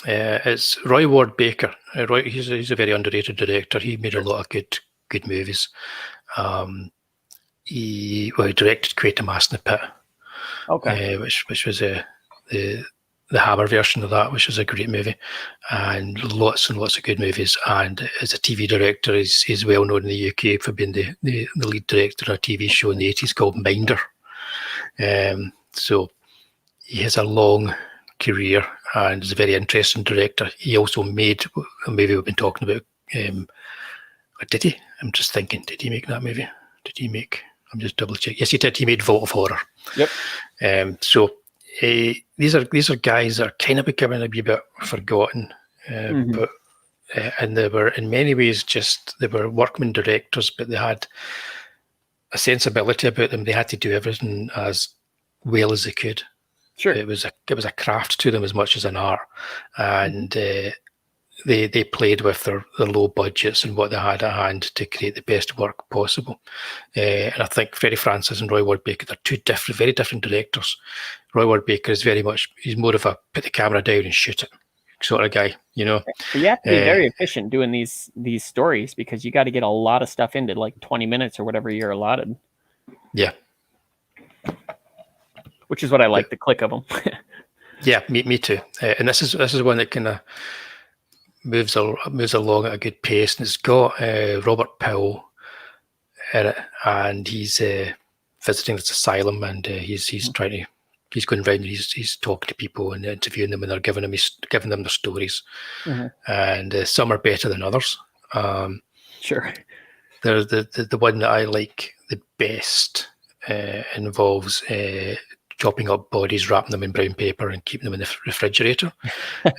It's Roy Ward Baker. He's a very underrated director. He made a lot of good movies. He directed Quatermass in the Pit. Okay. Which was the Hammer version of that, which was a great movie, and lots of good movies. And as a TV director, he's well known in the UK for being the lead director on a TV show in the 80s called Minder. So he has a long career and is a very interesting director. He also made a movie we've been talking about. Did he? I'm just thinking, did he make that movie? I'm just double checking. Yes, he did. He made Vault of Horror. Yep. So these are guys that are kind of becoming a wee bit forgotten, but and they were in many ways they were workman directors, but they had a sensibility about them. They had to do everything as well as they could. Sure. It was a craft to them as much as an art, and they played with their low budgets and what they had at hand to create the best work possible. And I think Freddie Francis and Roy Ward Baker, they're two very different directors. Roy Ward Baker is he's more of a put the camera down and shoot it sort of guy, you know. But you have to be very efficient doing these stories because you got to get a lot of stuff into like 20 minutes or whatever you're allotted. Yeah. Which is what I like, the click of them. Yeah, me too. And this is one that kind of moves along at a good pace, and it's got Robert Powell in it, and he's visiting this asylum, and he's going around and he's talking to people and interviewing them, and they're giving them their stories, and some are better than others. Sure. The one that I like the best involves chopping up bodies, wrapping them in brown paper, and keeping them in the refrigerator.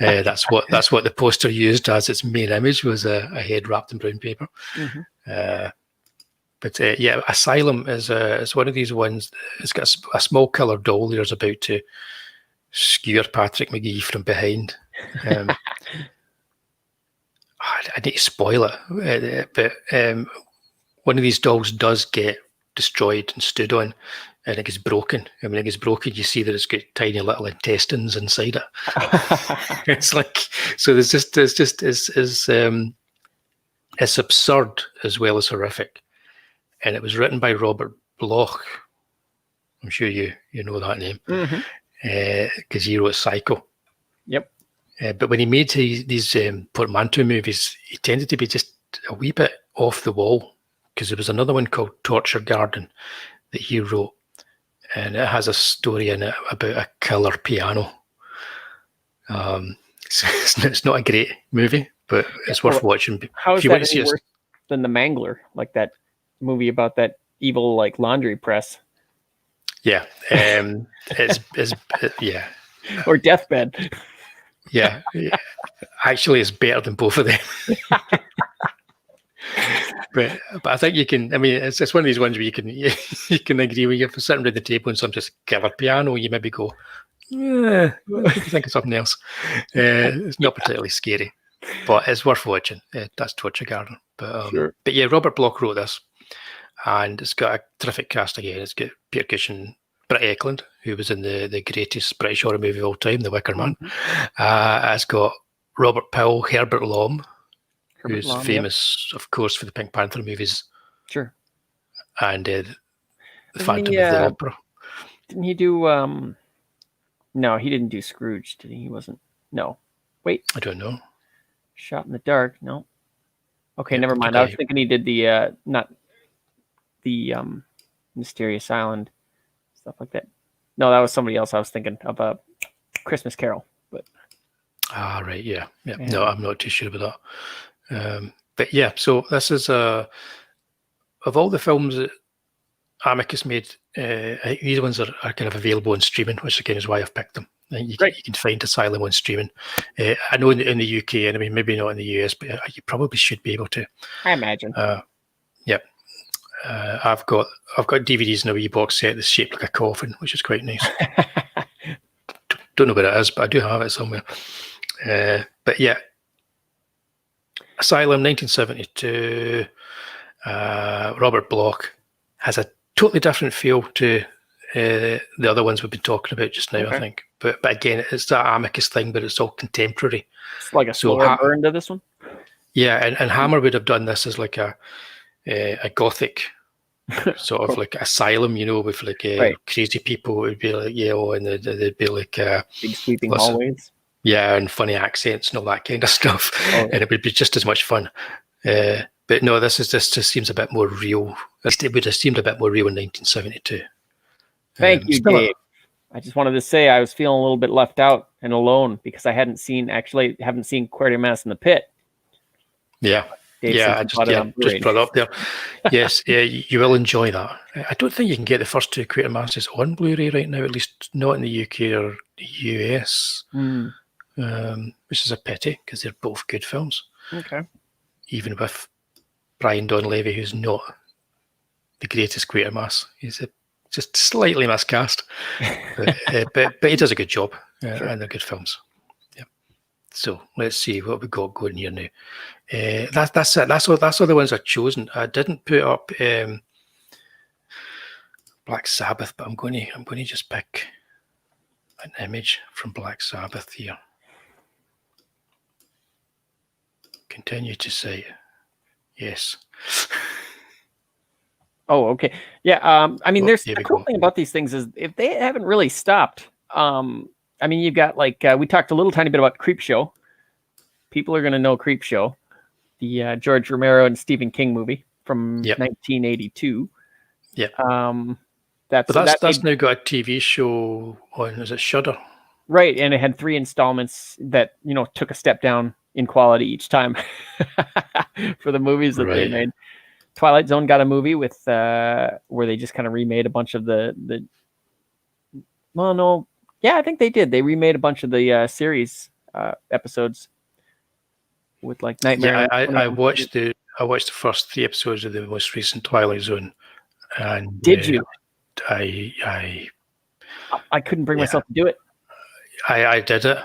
That's what the poster used as its main image, was a head wrapped in brown paper. But Asylum is one of these ones. It's got a small coloured doll there's about to skewer Patrick McGee from behind. I need to spoil it, but one of these dolls does get destroyed and stood on, and it gets broken. And when it gets broken, you see that it's got tiny little intestines inside it. It's like, so it's absurd as well as horrific. And it was written by Robert Bloch. I'm sure you know that name, because he wrote Psycho. Yep. But when he made these Portmanteau movies, he tended to be just a wee bit off the wall, because there was another one called Torture Garden that he wrote, and it has a story in it about a killer piano. So it's not a great movie, but it's worth watching. How is that any worse than The Mangler, like that movie about that evil like laundry press? Yeah, it's yeah. Or Deathbed. Yeah. Actually, it's better than both of them. But I think you can. I mean, it's one of these ones where you can agree when you're sitting around the table and some just killer piano. You maybe go, yeah, think of something else. It's not particularly scary, but it's worth watching. That's Torture Garden. But sure. But yeah, Robert Bloch wrote this, and it's got a terrific cast again. It's got Peter Cushing, Britt Ekland, who was in the greatest British horror movie of all time, The Wicker Man. It's got Robert Powell, Herbert Lom, who's famous, of course, for the Pink Panther movies. Sure. And the Phantom of the Opera. Didn't he do... No, he didn't do Scrooge, did he? He wasn't... No. Wait. I don't know. Shot in the Dark. No. Okay, never mind. I was thinking he did the... not the Mysterious Island, stuff like that. No, that was somebody else I was thinking of. Christmas Carol. But right, yeah. No, I'm not too sure about that. But yeah, so this is of all the films that Amicus made, I think these ones are kind of available on streaming, which again is why I've picked them. I think Great. you can find Asylum on streaming. I know in the UK, anyway, maybe not in the US, but you probably should be able to. I imagine. Yep. I've got DVDs in a wee box set that's shaped like a coffin, which is quite nice. Don't know where it is, but I do have it somewhere. But yeah, Asylum, 1972. Robert Bloch has a totally different feel to the other ones we've been talking about just now, Okay. I think. But again, it's that Amicus thing, but it's all contemporary. It's like a slower burn to this one. Yeah, and Hammer would have done this as like a gothic sort of like asylum, with like crazy people. It would be like, and they'd be like big sweeping hallways. Yeah, and funny accents and all that kind of stuff. And it would be just as much fun. But no, this just seems a bit more real. It would have seemed a bit more real in 1972. Thank you, Dave. I just wanted to say I was feeling a little bit left out and alone because I haven't seen Quatermass in the Pit. Yeah. Dave I just brought it up there. Yes, you will enjoy that. I don't think you can get the first two Quatermasses on Blu-ray right now, at least not in the UK or the US, which is a pity because they're both good films. Okay. Even with Brian Donlevy, who's not the greatest Quatermass. He's just slightly miscast. but he does a good job, and they're good films. Yeah. So let's see what we got going here now. That's it. That's all the ones I've chosen. I didn't put up Black Sabbath, but I'm going to just pick an image from Black Sabbath here. Continue to say yes. Oh, okay. Yeah. I mean, there's the cool thing about these things is if they haven't really stopped. I mean, you've got like we talked a little tiny bit about Creepshow. People are going to know Creepshow, the George Romero and Stephen King movie from 1982. Yeah. That's now got a TV show on. Is it Shudder? Right, and it had 3 installments that took a step down in quality each time for the movies that they made. Twilight Zone got a movie with where they just kind of remade a bunch of the I think they did. They remade a bunch of the series episodes with like Nightmare. Yeah, I watched the first 3 episodes of the most recent Twilight Zone, and did you? I couldn't bring myself to do it. I did it.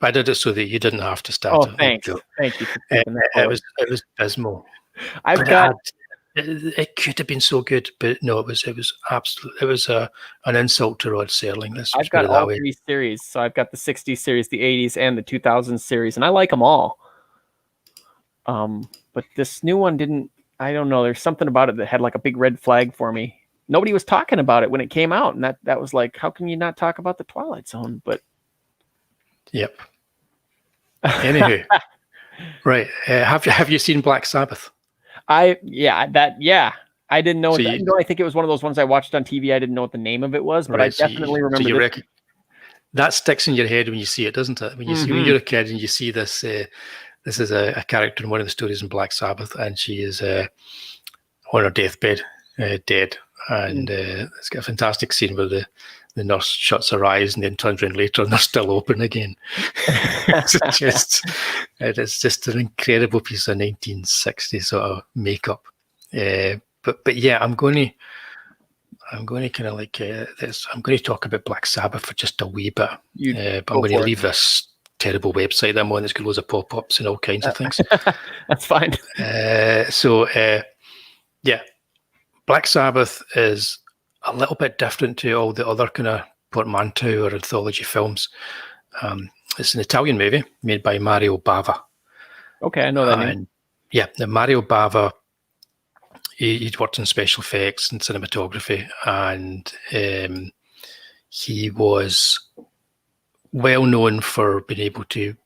I did it so that you didn't have to start. Oh, thanks. Thank you. It was dismal. It could have been so good, but no, it was absolute. It was an insult to Rod Serling. I've got all 3 series, so I've got the '60s series, the '80s, and the 2000s series, and I like them all. But this new one didn't. I don't know. There's something about it that had like a big red flag for me. Nobody was talking about it when it came out, and that was like, how can you not talk about the Twilight Zone? But yep. Anywho, right? Have you seen Black Sabbath? I didn't know. I think it was one of those ones I watched on TV. I didn't know what the name of it was, but I definitely remember. That sticks in your head when you see it, doesn't it? When you're a kid and you see this. This is a character in one of the stories in Black Sabbath, and she is on her deathbed, dead. And it's got a fantastic scene where the nurse shuts her eyes and then turns around later and they're still open again. It's just an incredible piece of 1960s sort of makeup. But yeah, I'm going to kind of like this. I'm going to talk about Black Sabbath for just a wee bit. But I'm going to leave this terrible website that I'm on that's got loads of pop-ups and all kinds of things. That's fine. Yeah. Black Sabbath is a little bit different to all the other kind of portmanteau or anthology films. It's an Italian movie made by Mario Bava. Okay, I know that name. Yeah, Mario Bava, he'd worked in special effects and cinematography, and he was well known for being able to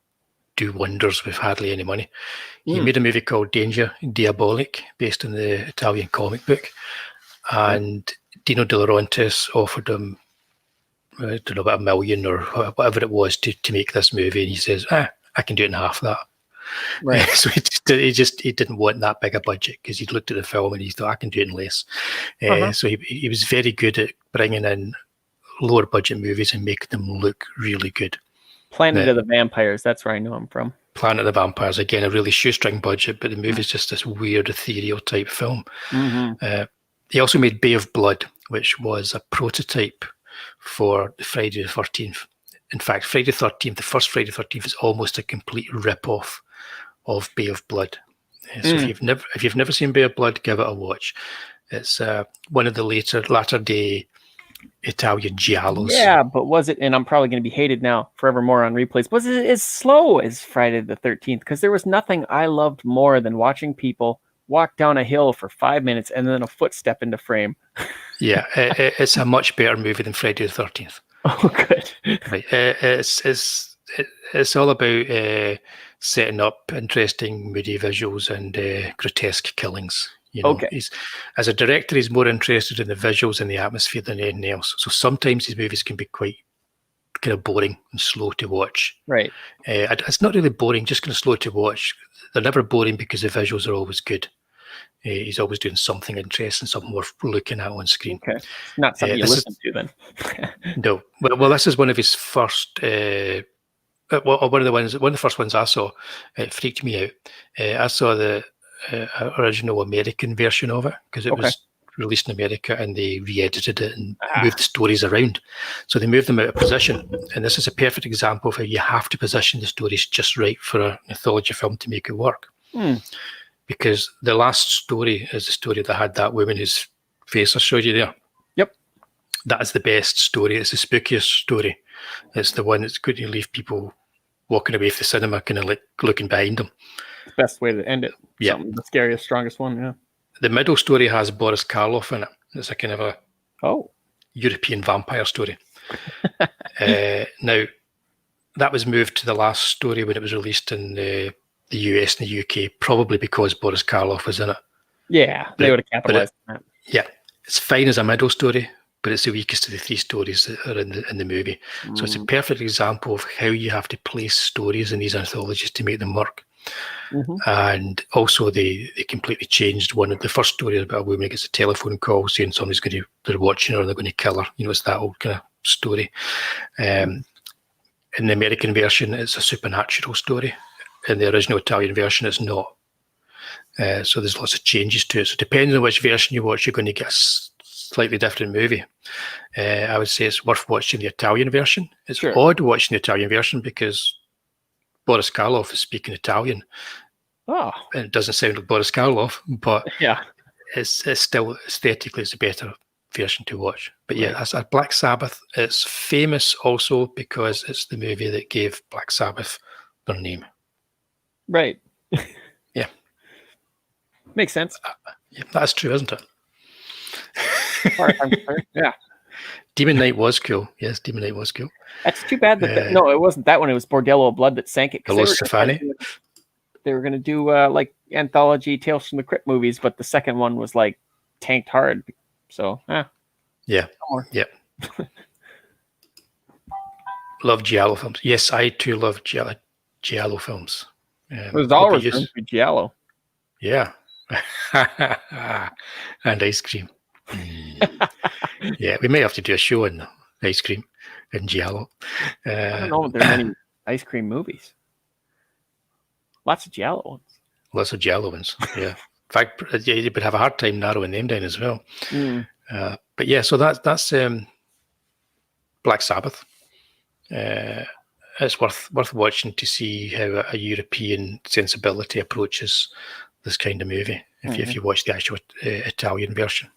do wonders with hardly any money. He made a movie called Danger Diabolic, based on the Italian comic book, and Dino De Laurentiis offered him, I don't know, about $1 million or whatever it was to make this movie, and he says, I can do it in half that. Right. So he didn't want that big a budget because he'd looked at the film and he thought, I can do it in less. So he was very good at bringing in lower budget movies and make them look really good. Planet of the Vampires, that's where I know him from. Planet of the Vampires, again, a really shoestring budget, but the movie's just this weird ethereal type film. He also made Bay of Blood, which was a prototype for the Friday the 13th. In fact, Friday the 13th, the first Friday the 13th, is almost a complete rip-off of Bay of Blood. So if you've never seen Bay of Blood, give it a watch. It's one of the latter day Italian giallos. Yeah, but was it, and I'm probably going to be hated now forevermore on replays, was it as slow as Friday the 13th? Because there was nothing I loved more than watching people walk down a hill for 5 minutes and then a footstep into frame. Yeah, it's a much better movie than Friday the 13th. Oh, good. Right. It's all about setting up interesting moody visuals and grotesque killings. You know, Okay. As a director, he's more interested in the visuals and the atmosphere than anything else. So sometimes his movies can be quite kind of boring and slow to watch. Right. It's not really boring, just kind of slow to watch. They're never boring because the visuals are always good. He's always doing something interesting, something worth looking at on screen. Okay. Not something you listen to then. No. Well, this is one of his first. One of the first ones I saw. It freaked me out. I saw the original American version of it because it was released in America, and they re-edited it and moved the stories around. So they moved them out of position, and this is a perfect example of how you have to position the stories just right for an anthology film to make it work. Because the last story is the story that had that woman whose face I showed you there. Yep. That is the best story. It's the spookiest story. It's the one that's going to leave people walking away from the cinema kind of like looking behind them. Best way to end it. Yeah. The scariest, strongest one, yeah. The middle story has Boris Karloff in it. It's a kind of a European vampire story. Now, that was moved to the last story when it was released in the US and the UK, probably because Boris Karloff was in it. Yeah, they would have capitalized on that. Yeah, it's fine as a middle story, but it's the weakest of the three stories that are in the movie. So it's a perfect example of how you have to place stories in these anthologies to make them work. And also they completely changed one of the first stories about a woman who gets a telephone call saying they're watching her and they're going to kill her. You know, it's that old kind of story. In the American version, it's a supernatural story. In the original Italian version, it's not. So there's lots of changes to it. So depending on which version you watch, you're going to get a slightly different movie. I would say it's worth watching the Italian version. It's odd watching the Italian version because Boris Karloff is speaking Italian. Oh. And it doesn't sound like Boris Karloff, but it's still aesthetically it's a better version to watch. But yeah, that's a Black Sabbath. It's famous also because it's the movie that gave Black Sabbath their name. Right. Yeah. Makes sense. Yeah, that's true, isn't it? Yeah. Demon Knight was cool. Yes, Demon Knight was cool. That's too bad that no, it wasn't that one. It was Bordello of Blood that sank it. They were going to do like anthology Tales from the Crypt movies, but the second one was like tanked hard. So, yeah. Love giallo films. Yes, I too love giallo films. There's always room for giallo. Yeah. And ice cream. Yeah, we may have to do a show on ice cream and giallo. I don't know if there are many ice cream movies. Lots of giallo ones. Lots of giallo ones, yeah. In fact, you would have a hard time narrowing them down as well. But yeah, so that's Black Sabbath. It's worth watching to see how a European sensibility approaches this kind of movie. If you watch the actual Italian version,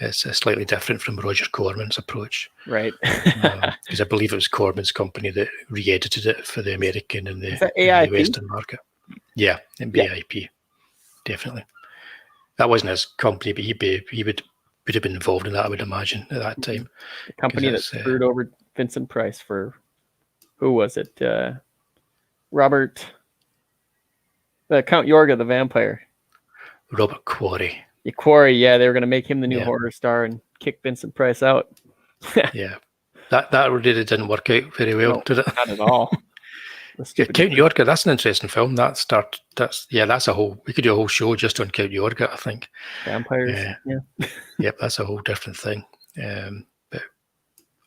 it's slightly different from Roger Corman's approach, right? Because I believe it was Corman's company that re-edited it for the American and the Western market. Yeah, and BIP, definitely. That wasn't his company, but he would have been involved in that, I would imagine, at that time. The company that screwed over Vincent Price for, who was it? Count Yorga the Vampire. Robert Quarry. Quarry, yeah, they were going to make him the new horror star and kick Vincent Price out. Yeah, that really didn't work out very well, did it? Not at all. Count Yorga, that's an interesting film. That's a whole. We could do a whole show just on Count Yorga, I think. Vampires, yeah. Yep, that's a whole different thing. But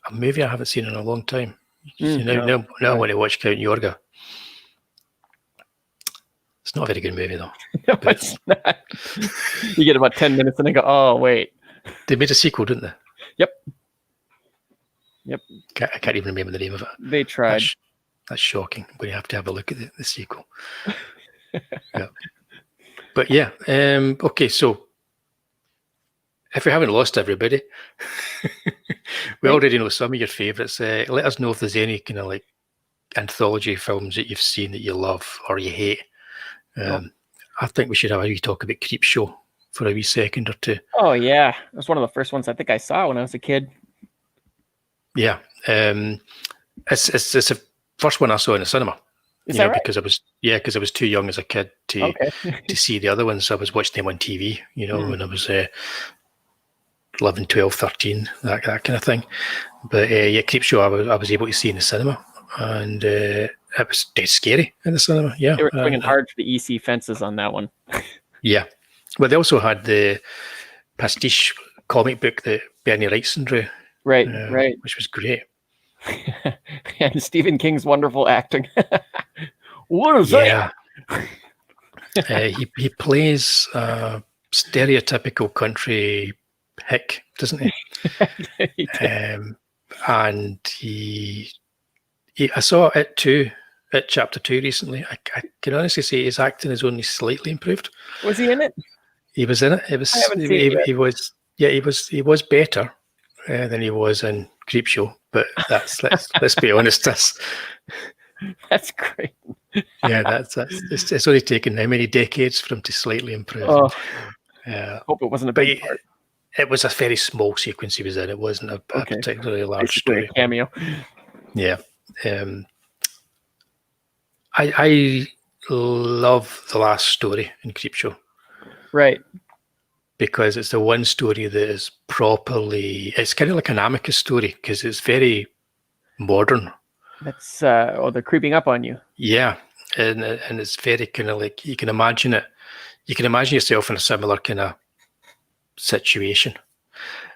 a movie I haven't seen in a long time. No. Now I want to watch Count Yorga. It's not a very good movie, though. No, it's not. You get about 10 minutes and then go, oh, wait. They made a sequel, didn't they? Yep. I can't even remember the name of it. They tried. That's shocking. I'm going to have a look at the sequel. Yeah. But yeah, okay, so if we haven't lost everybody, we already know some of your favourites. Let us know if there's any kind of like anthology films that you've seen that you love or you hate. I think we should have a wee talk about Creepshow for a wee second or two. Oh, yeah. It was one of the first ones I think I saw when I was a kid. Yeah. It's the first one I saw in the cinema. Is that right? Because I was too young as a kid to see the other ones. I was watching them on TV, when I was 11, 12, 13, that kind of thing. But Creepshow I was able to see in the cinema, and it was dead scary in the cinema. Yeah, they were swinging hard for the EC fences on that one. Yeah, but they also had the pastiche comic book that Bernie Wrightson drew, right, which was great. And Stephen King's wonderful acting. What is that? He plays stereotypical country hick, doesn't he? And I saw it too, at Chapter 2 recently. I can honestly say his acting is only slightly improved. Was he in it? He was in it. He was better than he was in Creepshow. But let's be honest. That's great. Yeah, it's only taken how many decades for him to slightly improve. Hope it wasn't a big part. It was a very small sequence he was in. It wasn't a particularly large story. A cameo. Yeah. I love the last story in Creepshow. Right. Because it's the one story that is properly, it's kind of like an Amicus story because it's very modern. That's, they're creeping up on you. Yeah. And it's very kind of like, you can imagine it. You can imagine yourself in a similar kind of situation.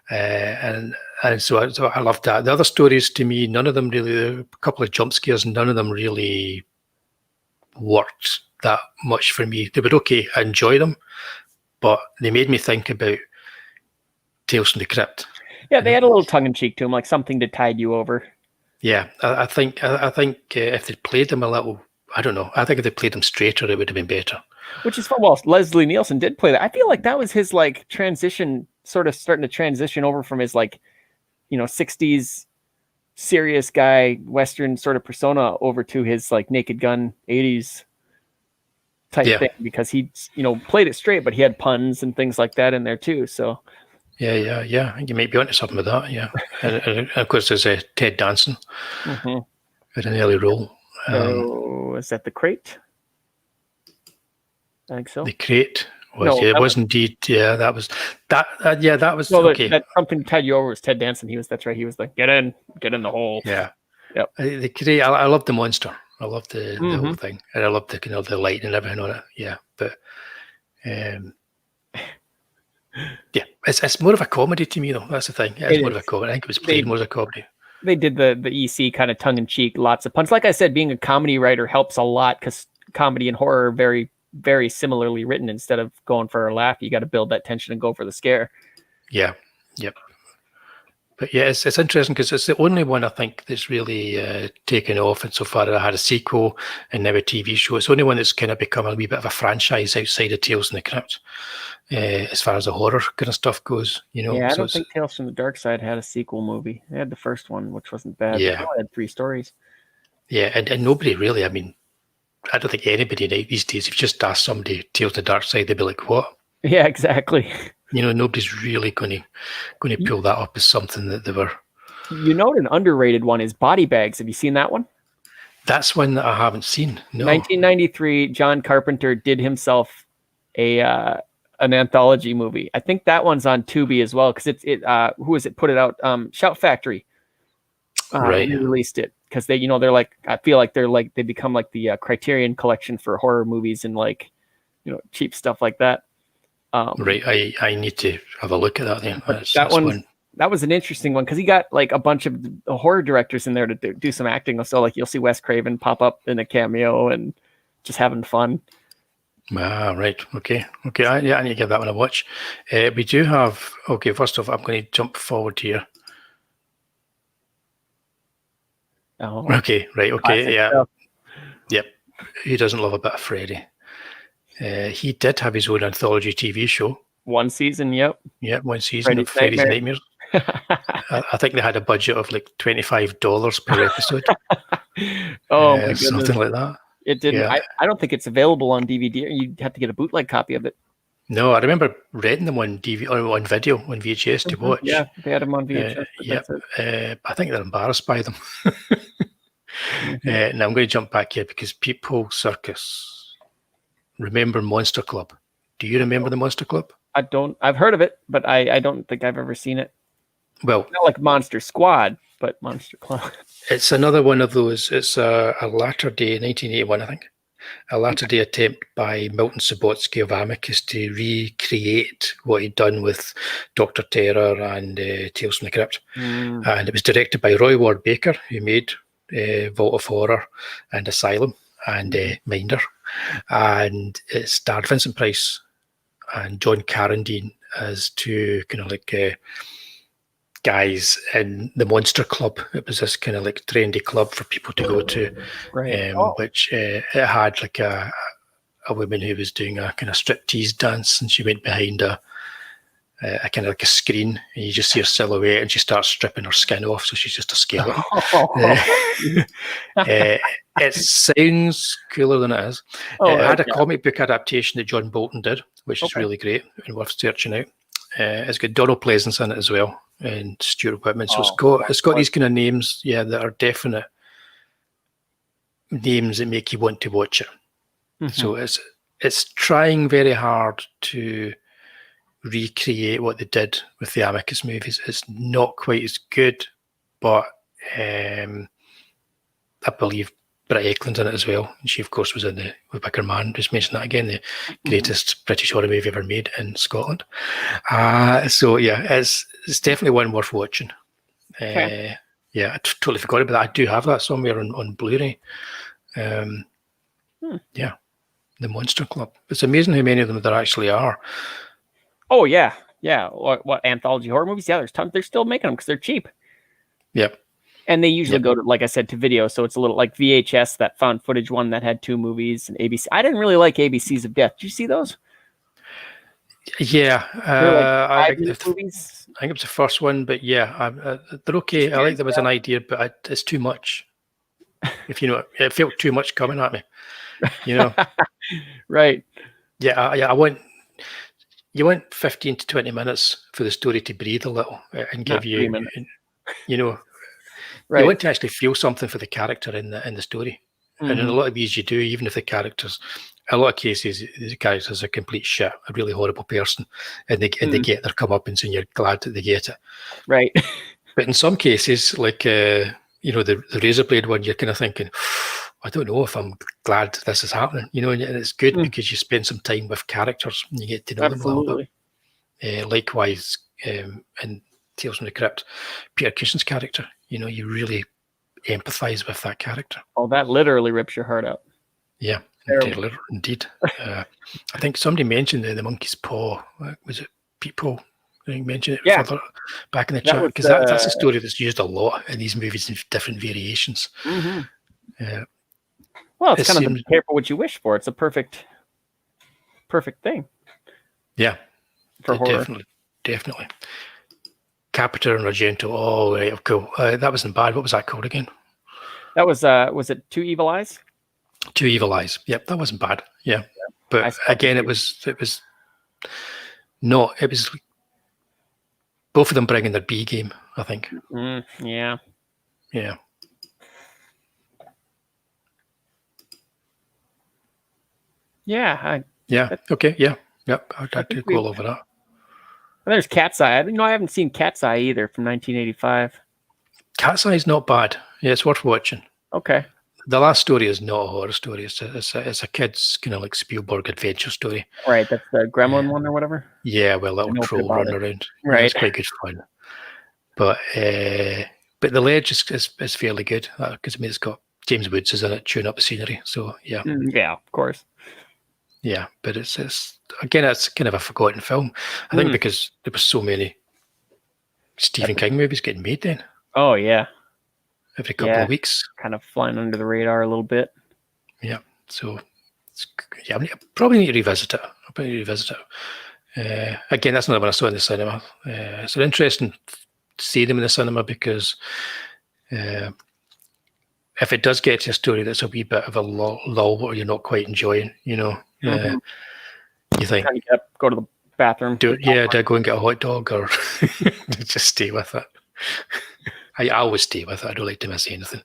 And so I loved that. The other stories to me, none of them really, a couple of jump scares, none of them really worked that much for me. They were okay. I enjoyed them, but they made me think about Tales from the Crypt. Yeah, they had a little tongue-in-cheek to them, like something to tide you over. Yeah, I think if they played them a little, I don't know. I think if they played them straighter, it would have been better. Which is fun. Well, Leslie Nielsen did play that. I feel like that was his like transition, sort of starting to transition over from his like, 60s serious guy Western sort of persona over to his like Naked Gun 80s type thing, because he played it straight, but he had puns and things like that in there too. So yeah. You might be onto something with that. Yeah, and of course there's Ted Danson with an early role. Is that The Crate? I think so. The Crate was indeed. Yeah, that was that. That was okay. That something tied you over was Ted Danson. That's right. He was like, get in the hole. Yeah. Yep. The Crate. I love the monster. I love the whole thing, and I love the the light and everything on it. Yeah, but yeah, it's more of a comedy to me though. That's the thing. It's more of a comedy. I think it was played more as a comedy. They did the EC kind of tongue in cheek, lots of puns. Like I said, being a comedy writer helps a lot because comedy and horror are very, very similarly written. Instead of going for a laugh, you got to build that tension and go for the scare. Yeah. Yep. But yeah, it's interesting because it's the only one I think that's really taken off insofar as I had a sequel and now a TV show. It's the only one that's kind of become a wee bit of a franchise outside of Tales from the Crypt, as far as the horror kind of stuff goes. Yeah, I don't think Tales from the Dark Side had a sequel movie. They had the first one, which wasn't bad. Yeah, it had 3 stories. Yeah, and nobody really. I mean, I don't think anybody these days, if you just ask somebody Tales from the Dark Side, they'd be like, "What?" Yeah, exactly. Nobody's really going to pull that up as something that they were. An underrated one is Body Bags. Have you seen that one? That's one that I haven't seen. No. 1993, John Carpenter did himself an anthology movie. I think that one's on Tubi as well because who is it put it out? Shout Factory. Right. Released it because they they're like, I feel like they become like the Criterion collection for horror movies and like cheap stuff like that. Right, I need to have a look at that then. That was an interesting one because he got like a bunch of horror directors in there to do some acting. So like you'll see Wes Craven pop up in a cameo and just having fun. Ah, right. Okay. Yeah, I need to give that one a watch. We do have. Okay, first off, I'm going to jump forward here. Oh, okay. Right. Okay. classic Yeah. stuff. Yep. Who doesn't love a bit of Freddy? He did have his own anthology TV show. One season. Yep. Yeah, one season Freddy's of Freddy's Nightmares. Nightmares. I think they had a budget of like $25 per episode. Oh my goodness. Something like that. It didn't. Yeah. I don't think it's available on DVD. You'd have to get a bootleg copy of it. No, I remember renting them on DVD or on video on VHS to watch. Yeah, they had them on VHS. I think they're embarrassed by them. Now I'm going to jump back here because Peephole Circus. Remember Monster Club? Do you remember the Monster Club? I don't. I've heard of it, but I don't think I've ever seen it. Well, not like Monster Squad, but Monster Club. It's another one of those. It's a latter day, 1981, I think. A latter day attempt by Milton Subotsky of Amicus to recreate what he'd done with Dr. Terror and Tales from the Crypt. And it was directed by Roy Ward Baker, who made Vault of Horror and Asylum and Minder. And it starred Vincent Price and John Carradine as two kind of like guys in the Monster Club. It was this kind of like trendy club for people to go to, which it had like a woman who was doing a kind of striptease dance, and she went behind a kind of like a screen, and you just see her silhouette, and she starts stripping her skin off, so she's just a skeleton. It sounds cooler than it is. It had a comic book adaptation that John Bolton did, which is really great and worth searching out. It's got Donald Pleasance in it as well, and Stuart Whitman. So it's got these kind of names, that are definite names that make you want to watch it. So it's trying very hard to recreate what they did with the Amicus movies. It's not quite as good, but I believe Britt Ekland's in it as well. And she, of course, was in the Wicker Man. Just mention that again, the greatest British horror movie ever made in Scotland. So yeah, it's definitely one worth watching. I totally forgot about that. I do have that somewhere on Blu-ray. Yeah, the Monster Club. It's amazing how many of them there actually are. Oh yeah. What anthology horror movies? Yeah, there's tons. They're still making them because they're cheap. Yep. And they usually go to, like I said, to video. So it's a little like VHS, that found footage one that had 2 movies, and ABC. I didn't really like ABCs of Death. Did you see those? Yeah. I think it was the first one, but yeah, they're okay. I like them as an idea, but it's too much. If you know, it felt too much coming at me. You know. Right. Yeah. I want. You want 15 to 20 minutes for the story to breathe a little and give you, Right. You want to actually feel something for the character in the story. And in a lot of these you do, even if the characters, a lot of cases, the character's a complete shit, a really horrible person, and they get their comeuppance, and you're glad that they get it. Right. But in some cases, like, the Razorblade one, you're kind of thinking, I don't know if I'm glad this is happening, and it's good because you spend some time with characters and you get to know them a little bit. Likewise, in Tales from the Crypt, Peter Cushing's character, you really empathize with that character. Oh, that literally rips your heart out. Yeah, indeed. I think somebody mentioned the monkey's paw. Was it Peephole? I think mentioned it further back in the chat, because that's a story that's used a lot in these movies in different variations. Well, it's kind of be careful what you wish for. It's a perfect thing. Yeah, for horror. Definitely. Capita and Argento. Oh, right, cool. That wasn't bad. What was that called again? That was it 2 Evil Eyes? 2 Evil Eyes. Yep, that wasn't bad. Yeah, but again, it was both of them bringing their B game, I think. Yeah. Okay. Yeah. Yep. I'd like to go over that. And there's Cat's Eye. I haven't seen Cat's Eye either, from 1985. Cat's Eye is not bad. Yeah, it's worth watching. Okay. The last story is not a horror story. It's a kid's kind of like Spielberg adventure story. Right. That's the Gremlin one or whatever. Yeah. Well, little troll running around. Right. It's quite good fun. But The Ledge is fairly good because I mean it's got James Woods is in it, chewing up the scenery. So yeah, Yeah, of course. yeah. But it's again, it's kind of a forgotten film. I think because there were so many Stephen King movies getting made then. Oh yeah, Every couple of weeks, kind of flying under the radar a little bit. Yeah. So I probably need to revisit it. Again, that's another one I saw in the cinema. It's an interesting to see them in the cinema because if it does get to a story that's a wee bit of a lull or you're not quite enjoying, you think, go to the bathroom. Do I go and get a hot dog or just stay with it? I always stay with it. I don't like to miss anything,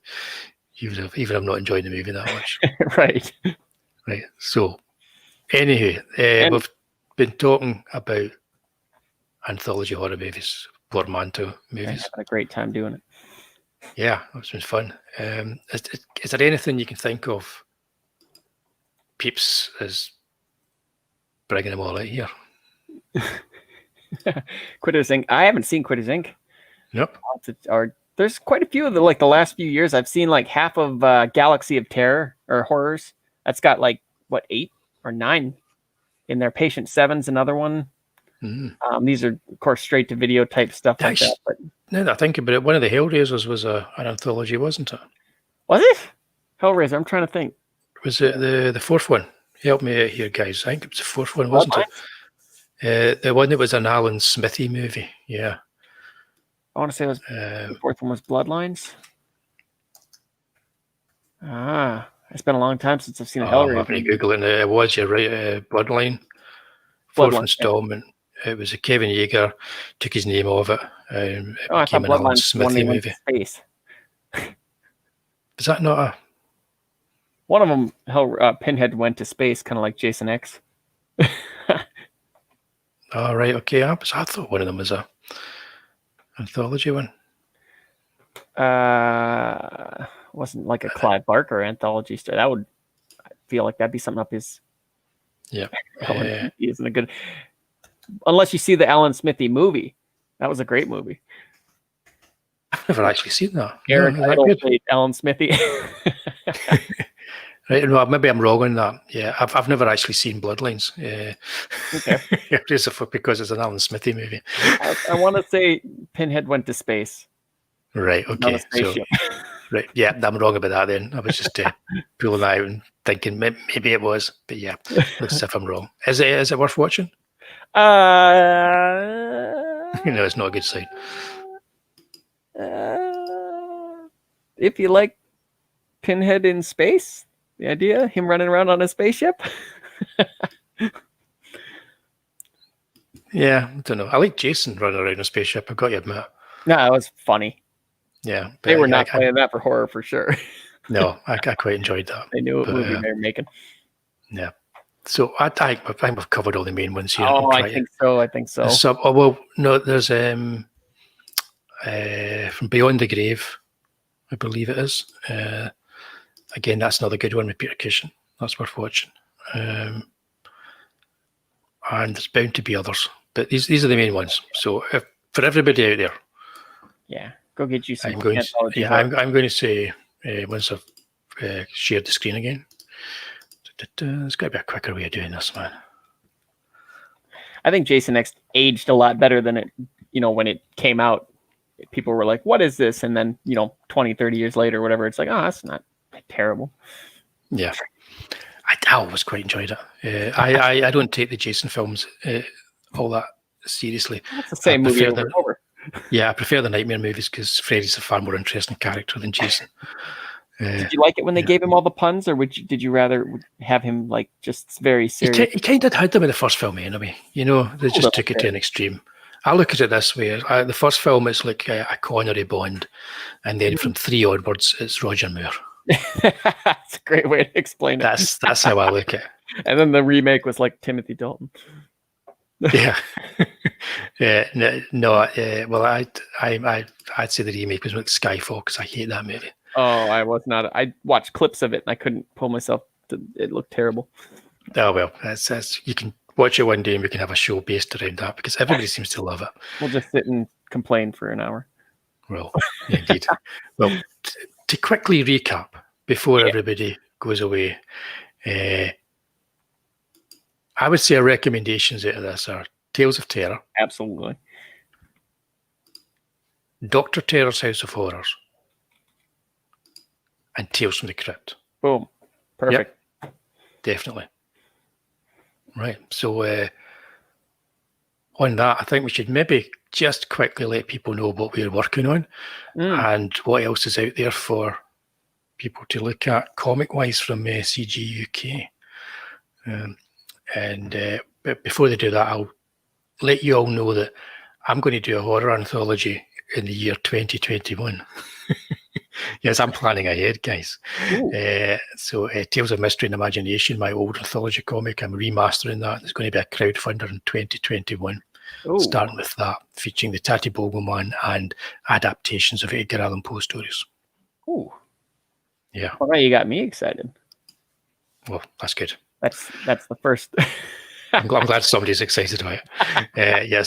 even if I'm not enjoying the movie that much. Right. So, anyway, we've been talking about anthology horror movies, Portmanteau movies. Having a great time doing it. Yeah, it's been fun. Is there anything you can think of Peeps is bringing them all out here? Critters Inc. I haven't seen Critters Inc. Nope. There's quite a few of the last few years. I've seen like half of Galaxy of Terror or Horrors. That's got 8 or 9 in there. Patient 7's another one. These are of course straight to video type stuff like that. But now that I think about it, one of the Hellraisers was an anthology, wasn't it? Was it? Hellraiser. I'm trying to think. Was it the fourth one? Help me out here, guys. I think it was the fourth one, wasn't it? The one that was an Alan Smithy movie. Yeah. I want to say it was the fourth one was Bloodlines. It's been a long time since I've seen a Hellraiser. I'm having to Google it. It was, you're right, Bloodline. Fourth installment. It was a Kevin Yeager, took his name off it. It became an Alan Smithy movie. Space. Is that not a... One of them, Pinhead went to space, kind of like Jason X. Oh, right, okay. I thought one of them was a anthology one. Wasn't like a Clive Barker anthology story. That would, I feel like that'd be something up his. Yeah, he isn't a good. Unless you see the Alan Smithy movie, that was a great movie. I've never actually seen that. Eric Idle played Alan Smithy. Right, no, maybe I'm wrong on that. Yeah, I've never actually seen Bloodlines. Okay. Because it's an Alan Smithy movie. I want to say Pinhead went to space. Right. Okay. So, right. Yeah, I'm wrong about that. Then I was just pulling that out and thinking maybe it was, but yeah, looks as if I'm wrong. Is it worth watching? It's not a good sign. If you like Pinhead in space, the idea, him running around on a spaceship. Yeah, I don't know. I like Jason running around a spaceship, I've got to admit. No, it was funny. Yeah. They were not playing that for horror for sure. No, I quite enjoyed that. They knew what movie they were making. Yeah. So I think we've covered all the main ones here. Oh, I think so. Well, no, there's From Beyond the Grave, I believe it is. Again, that's another good one with Peter Cushing. That's worth watching. And there's bound to be others, but these are the main ones. So for everybody out there, yeah, go get you some. I'm going to say once I've shared the screen again. There's got to be a quicker way of doing this, man. I think Jason X aged a lot better than it, when it came out. People were like, what is this? And then, 20, 30 years later, or whatever, it's like, oh, that's not terrible. Yeah. I always quite enjoyed it. I don't take the Jason films all that seriously. That's the same movie over. Yeah, I prefer the Nightmare movies because Freddy's a far more interesting character than Jason. Did you like it when they gave him all the puns, or did you rather have him just very serious? He kind of had them in the first film anyway. They just took it to an extreme. I look at it this way. The first film is like a Connery Bond, and then from 3 onwards, it's Roger Moore. That's a great way to explain it. That's how I look at it. And then the remake was like Timothy Dalton. Yeah. Well, I'd say the remake was like Skyfall because I hate that movie. Oh, I was not. I watched clips of it and I couldn't pull myself. It looked terrible. Oh well, that's you can watch it one day and we can have a show based around that because everybody seems to love it. We'll just sit and complain for an hour. Well, indeed. Well, to quickly recap before everybody goes away, I would say our recommendations out of this are Tales of Terror, Absolutely. Dr. Terror's House of Horrors, and Tales from the Crypt. Boom. Perfect. Yep, definitely. Right. So on that, I think we should maybe just quickly let people know what we're working on and what else is out there for people to look at comic-wise from CG UK. But before they do that, I'll let you all know that I'm going to do a horror anthology in the year 2021. Yes, I'm planning ahead, guys. So Tales of Mystery and Imagination, my old anthology comic, I'm remastering that. It's going to be a crowdfunder in 2021. Starting with that, featuring the Tatty Bogleman and adaptations of Edgar Allan Poe stories. Ooh. Yeah. All right, you got me excited. Well, that's good. That's the first. I'm glad somebody's excited about it.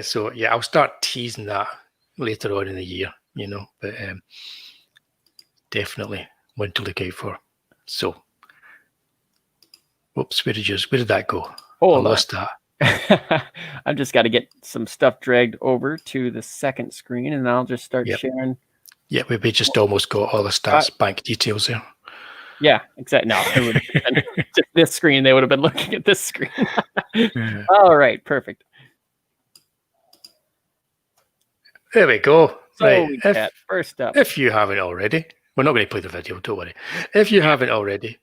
So I'll start teasing that later on in the year, but definitely one to look out for. So, whoops, where did that go? I lost that. I've just got to get some stuff dragged over to the second screen, and I'll just start sharing. Yeah, we just almost got all the stats bank details there. Yeah, exactly. No, it would have been just this screen. They would have been looking at this screen. All right, perfect. There we go. So right. First up, if you haven't already, we're not going to play the video, don't worry. If you haven't already,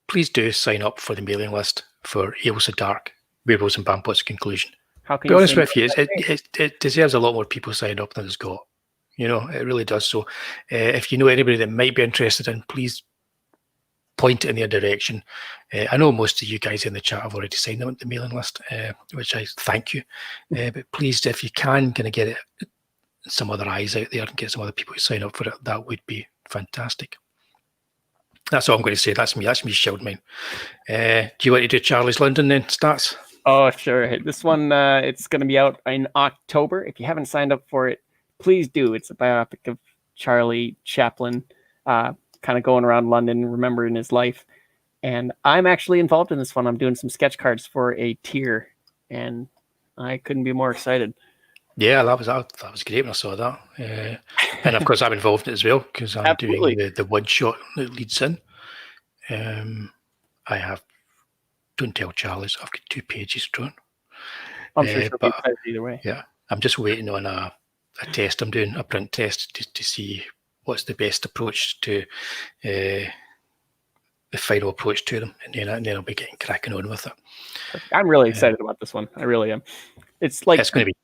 please do sign up for the mailing list for Ailsa Dark, Werewolves and Vampires Conclusion. How can be honest with you, it deserves a lot more people signed up than it's got. It really does. So if you know anybody that might be interested in, please point it in their direction. I know most of you guys in the chat have already signed up at the mailing list, which I thank you. But please, if you can get it, some other eyes out there and get some other people to sign up for it, that would be fantastic. That's all I'm going to say. That's me shelled mine. Do you want to do Charlie's London then, stats? Oh, sure. This one, it's going to be out in October. If you haven't signed up for it, please do. It's a biopic of Charlie Chaplin, kind of going around London, remembering his life. And I'm actually involved in this one. I'm doing some sketch cards for a tier, and I couldn't be more excited. Yeah, that was great when I saw that. And of course, I'm involved in it as well because I'm doing the one shot that leads in. I have, don't tell Charlie's, I've got 2 pages drawn. I'm sure she'll be excited either way. Yeah, I'm just waiting on a test. I'm doing a print test to see what's the best approach to the final approach to them, and then I'll be getting cracking on with it. I'm really excited about this one. I really am. It's going to be.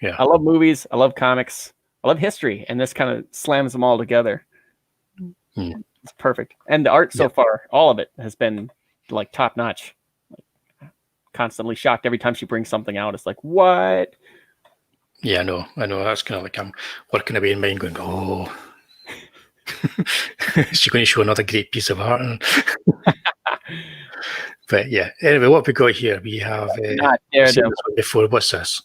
Yeah. I love movies. I love comics. I love history, and this kind of slams them all together. It's perfect, and the art so far, all of it has been like top notch. Constantly shocked every time she brings something out. It's like, what? Yeah, I know. That's kind of like I'm working away in mind, going, oh. She's going to show another great piece of art. But yeah, anyway, what we got here, we have before. What's this?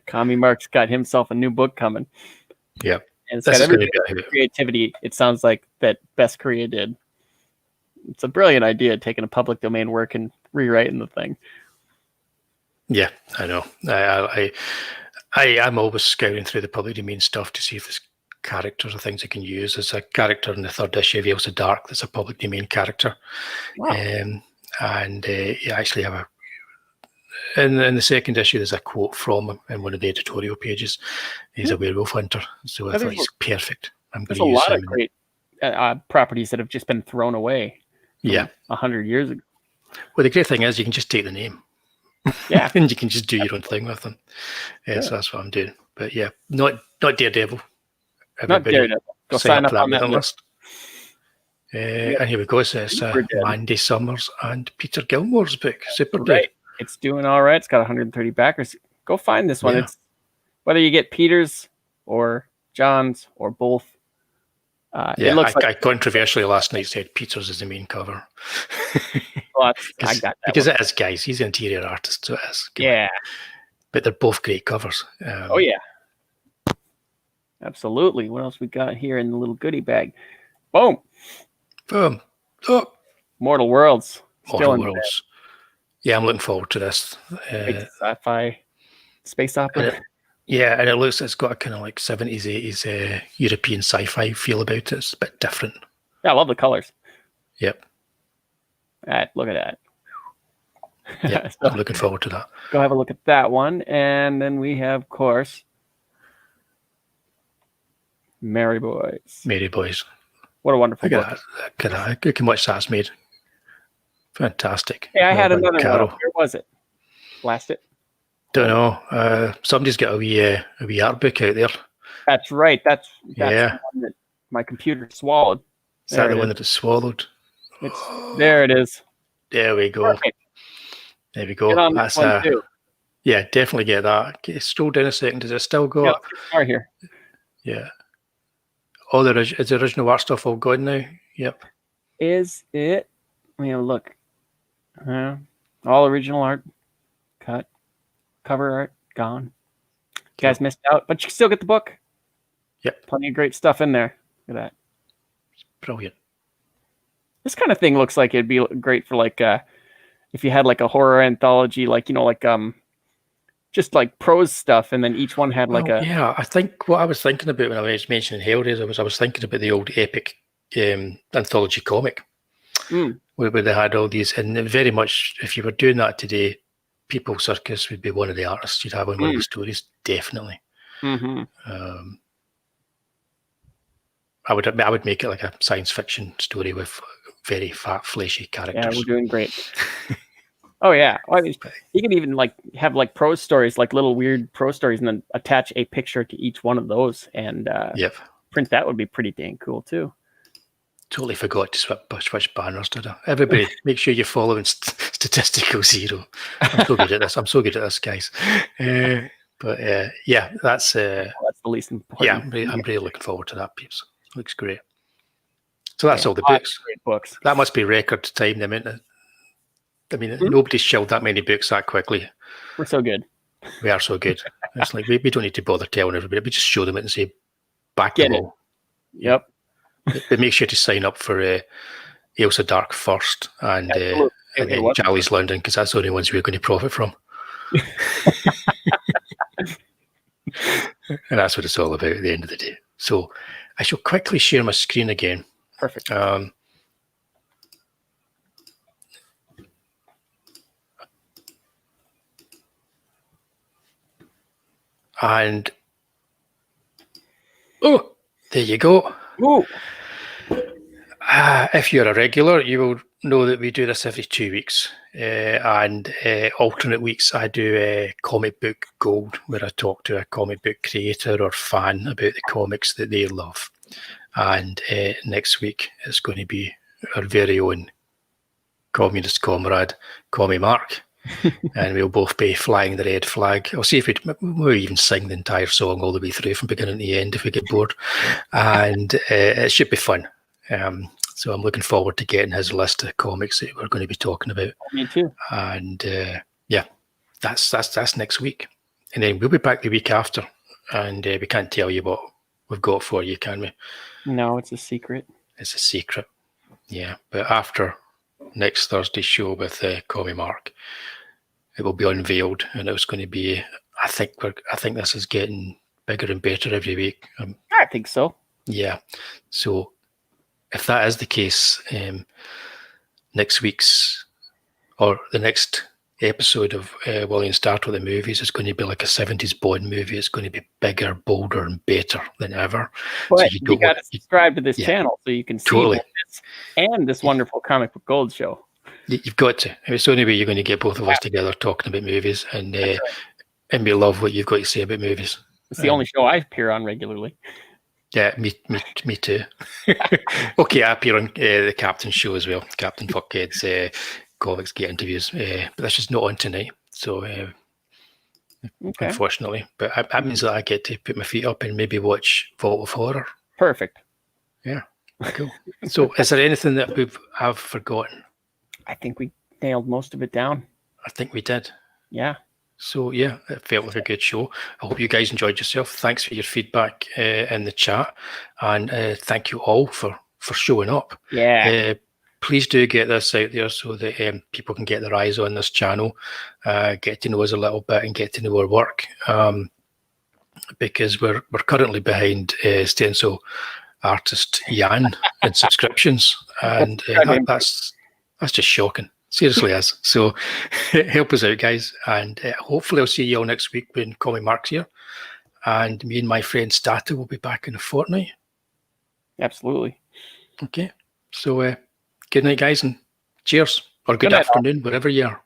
Commie Mark's got himself a new book coming. Yep. And it's got every creativity, it sounds like, that Best Korea did. It's a brilliant idea, taking a public domain work and rewriting the thing. Yeah, I know. I'm always scouring through the public domain stuff to see if there's characters or things I can use. There's a character in the 3rd issue of Ailsa Dark that's a public domain character. Wow. You actually have in the 2nd issue, there's a quote from him in one of the editorial pages. He's a werewolf hunter, so I thought he's perfect. There's a lot of great properties that have just been thrown away. 100 years ago. Well, the great thing is you can just take the name. Yeah. And you can just do your own thing with them. So that's what I'm doing. But yeah, not Daredevil. Not Daredevil. Go sign up on that list. And here we go. So it's Mandy Summers and Peter Gilmore's book, Super Dead. It's doing all right. It's got 130 backers. Go find this one. It's whether you get Peter's or John's or both. It looks I controversially last night said Peter's is the main cover. Well, I got that because it is, guys. He's an interior artist, so it is. Yeah. but they're both great covers. Oh yeah, absolutely. What else we got here in the little goodie bag? Boom. Boom. Oh, Mortal Worlds. Still Mortal in Worlds. Yeah, I'm looking forward to this. big sci-fi space opera. And it's got a kind of like 70s, 80s European sci-fi feel about it. It's a bit different. Yeah, I love the colors. Yep. Look at that. Yeah, So, I'm looking forward to that. go have a look at that one. And then we have, of course, Merry Boys. Mary Boys. What a wonderful Look book. at that. I can watch that's made. Fantastic. Hey, I had Well done, another Carol. one. Where was it? Blast it. Don't know. Somebody's got a wee art book out there. That's right. That's Yeah. the one that my computer swallowed. Is that the one that is swallowed? There it is. There we go. Perfect. There we go. Get on That's this one too. yeah, definitely get that. Okay, scroll down a second. Does it still go Yeah, up? right here. Yeah. Oh, is the original art stuff all gone now? Yep. Is it? Let me have a look. All original art cut. Cover art gone. You guys missed out, but you can still get the book. Yep. Plenty of great stuff in there. Look at that. Brilliant. This kind of thing looks like it'd be great for like if you had like a horror anthology, like just like prose stuff, and then each one had like yeah. I think what I was thinking about when I was mentioning Hellraiser I was thinking about the old epic anthology comic where they had all these, and very much if you were doing that today, People Circus would be one of the artists you'd have on one of the stories, definitely. Mm-hmm. I would make it like a science fiction story with very fat, fleshy characters. Yeah, we're doing great. Oh yeah, well, I mean, you can even like have like prose stories, like little weird prose stories, and then attach a picture to each one of those, and print that would be pretty dang cool too. Totally forgot to switch banners, did I? Everybody, make sure you're following Statistical Zero. I'm so good at this. I'm so good at this, guys. But yeah, that's the least important. Yeah, I'm really looking forward to that, peeps. Looks great. So that's all the books. Great books. That must be record time. I mean, nobody's shelled that many books that quickly. We're so good. We are so good. It's like we don't need to bother telling everybody. We just show them it and say, back Get them it. all. Yep. But make sure to sign up for Ailsa Dark first and then Charlie's London, because that's the only ones we're going to profit from. And that's what it's all about at the end of the day. So I shall quickly share my screen again. Perfect. And oh, there you go. Ooh. If you're a regular, you will know that we do this every 2 weeks. And alternate weeks, I do Comic Book Gold, where I talk to a comic book creator or fan about the comics that they love. And next week, it's going to be our very own communist comrade, Commie Mark. And we'll both be flying the red flag. I'll see if we'll even sing the entire song all the way through from beginning to end if we get bored. And it should be fun. So I'm looking forward to getting his list of comics that we're going to be talking about. Me too. And yeah, that's next week. And then we'll be back the week after. And we can't tell you what we've got for you, can we? No, it's a secret. It's a secret. Yeah, but after next Thursday's show with Commie Mark, it will be unveiled, and it's going to be. I think this is getting bigger and better every week. I think so. Yeah. So if that is the case, next week's or the next episode of Wullie and STATTO the movies is going to be like a 70s Bond movie. It's going to be bigger, bolder, and better than ever. But so you got to subscribe to this channel so you can see this and this wonderful Comic Book Gold show. You've got to. It's the only way you're going to get both of us together talking about movies, and we love what you've got to say about movies. It's the only show I appear on regularly. Yeah, me too. Okay, I appear on the Captain show as well. Captain Fuckhead's comics get interviews, but that's just not on tonight. So unfortunately, but that means that I get to put my feet up and maybe watch Vault of Horror. Perfect. Yeah, cool. So, is there anything that I've forgotten? I think we nailed most of it down. I think we did. Yeah. So yeah, it felt like a good show. I hope you guys enjoyed yourself. Thanks for your feedback in the chat, and thank you all for showing up. Yeah. Please do get this out there so that people can get their eyes on this channel, get to know us a little bit, and get to know our work. Because we're currently behind stencil artist Jan in subscriptions, and that's just shocking. Seriously is. So help us out, guys, and hopefully I'll see you all next week when Comic Mark's here, and me and my friend STATTO will be back in a fortnight. Absolutely. Okay, so good night, guys, and cheers, or good afternoon, wherever you are.